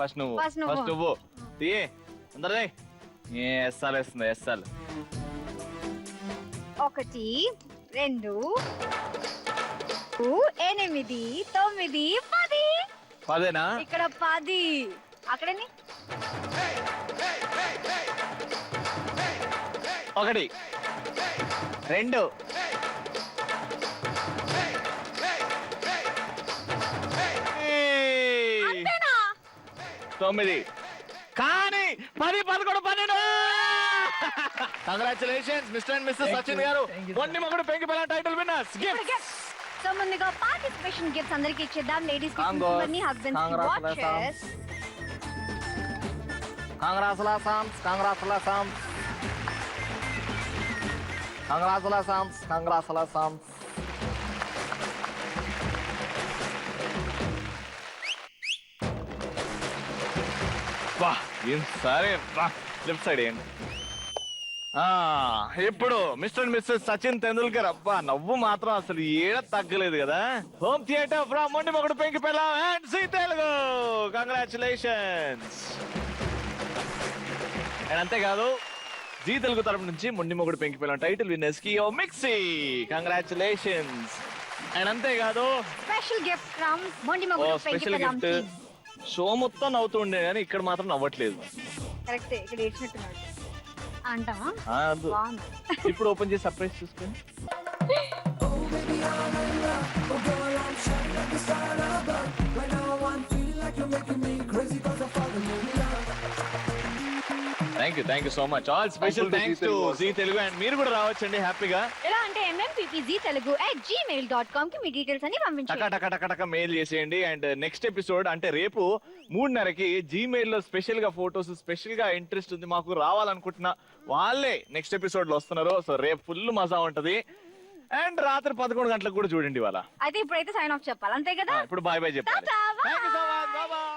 S2: ఫస్ట్ నువ్వు.
S3: తీయే అందరే. ఎస్సాలు వేస్తుంది.
S2: 1 2 8 9 10
S3: పదేనా?
S2: ఇక్కడ 10 అక్కడని
S3: 1 2
S2: అంతేనా?
S3: 9 కానీ 10 11 12. Congratulations Mr and missus Sachin గారు. మొండి మొగుడు పెంకి పిల్ల టైటిల్ విన్నర్స్. గిఫ్ట్
S2: సో ముందుగా పార్టిసిపేషన్ గిఫ్ట్స్ అందరికి ఇచ్చేద్దాం. లేడీస్ కి ఇవన్నీ హస్బెండ్స్ కి watches.
S3: Congratulations congratulations congratulations congratulations. వా ఏం సరే వా లెఫ్ట్ సైడ్ ఏంటి ఇప్పుడు Mr and missus Sachin Tendulkar. అబ్బా నవ్వు మాత్రం అసలు ఏడ తగ్గలేదు కదా. హోమ్ థియేటర్ ఫ్రమ్ మొండి మొగుడు పెంకి పిల్ల and Zee Telugu. Congratulations. And అంతేకాదు జీ తెలుగు తరపు నుంచి మొండి మొగుడు పెంకి పిల్ల టైటిల్ విన్నర్స్ కి ఓ మిక్సీ. కంగ్రాచులేషన్స్. అండ్ అంతేకాదు
S2: స్పెషల్ గిఫ్ట్ ఫ్రమ్ మొండి మొగుడు పెంకి
S3: స్పెషల్
S2: పిల్ల.
S3: గిఫ్ట్. షో మొత్తం నవ్వుతూ ఉండే కానీ ఇక్కడ మాత్రం నవ్వట్లేదు.
S2: కరెక్ట్, ఇక్కడ ఏడ్చినట్టున్నాడు అంటావా?
S3: అదు. ఇప్పుడు ఓపెన్ చేసి సర్ప్రైజ్ చూసుకోండి. Thank you so much. All special thanks to Zee Telugu. And మీరు కూడా రావచ్చండి హ్యాపీగా.
S2: ఎలా అంటే mmppztelugu@gmail.com కి మీ డీటెయిల్స్ అన్ని పంపించండి.
S3: టక మెయిల్ చేసేయండి. అండ్ నెక్స్ట్ ఎపిసోడ్ అంటే రేపు 3:30కి జీమెయిల్ లో స్పెషల్ గా ఫోటోస్ స్పెషల్ గా ఇంట్రెస్ట్ ఉంది మాకు రావాలనుకుంటున్నా వాళ్ళే నెక్స్ట్ ఎపిసోడ్ లో వస్తున్నారు. సో రేపు ఫుల్ మజా ఉంటది. అండ్ రాత్రి 11 గంటలకు కూడా చూడండి వాళ్ళ.
S2: అయితే ఇప్పుడైతే సైన్ ఆఫ్ చెప్పాలి అంతే కదా.
S3: ఇప్పుడు బాయ్ బాయ్ చెప్పాలి.
S2: Tata, bye.
S3: Thank you so much. Bye bye.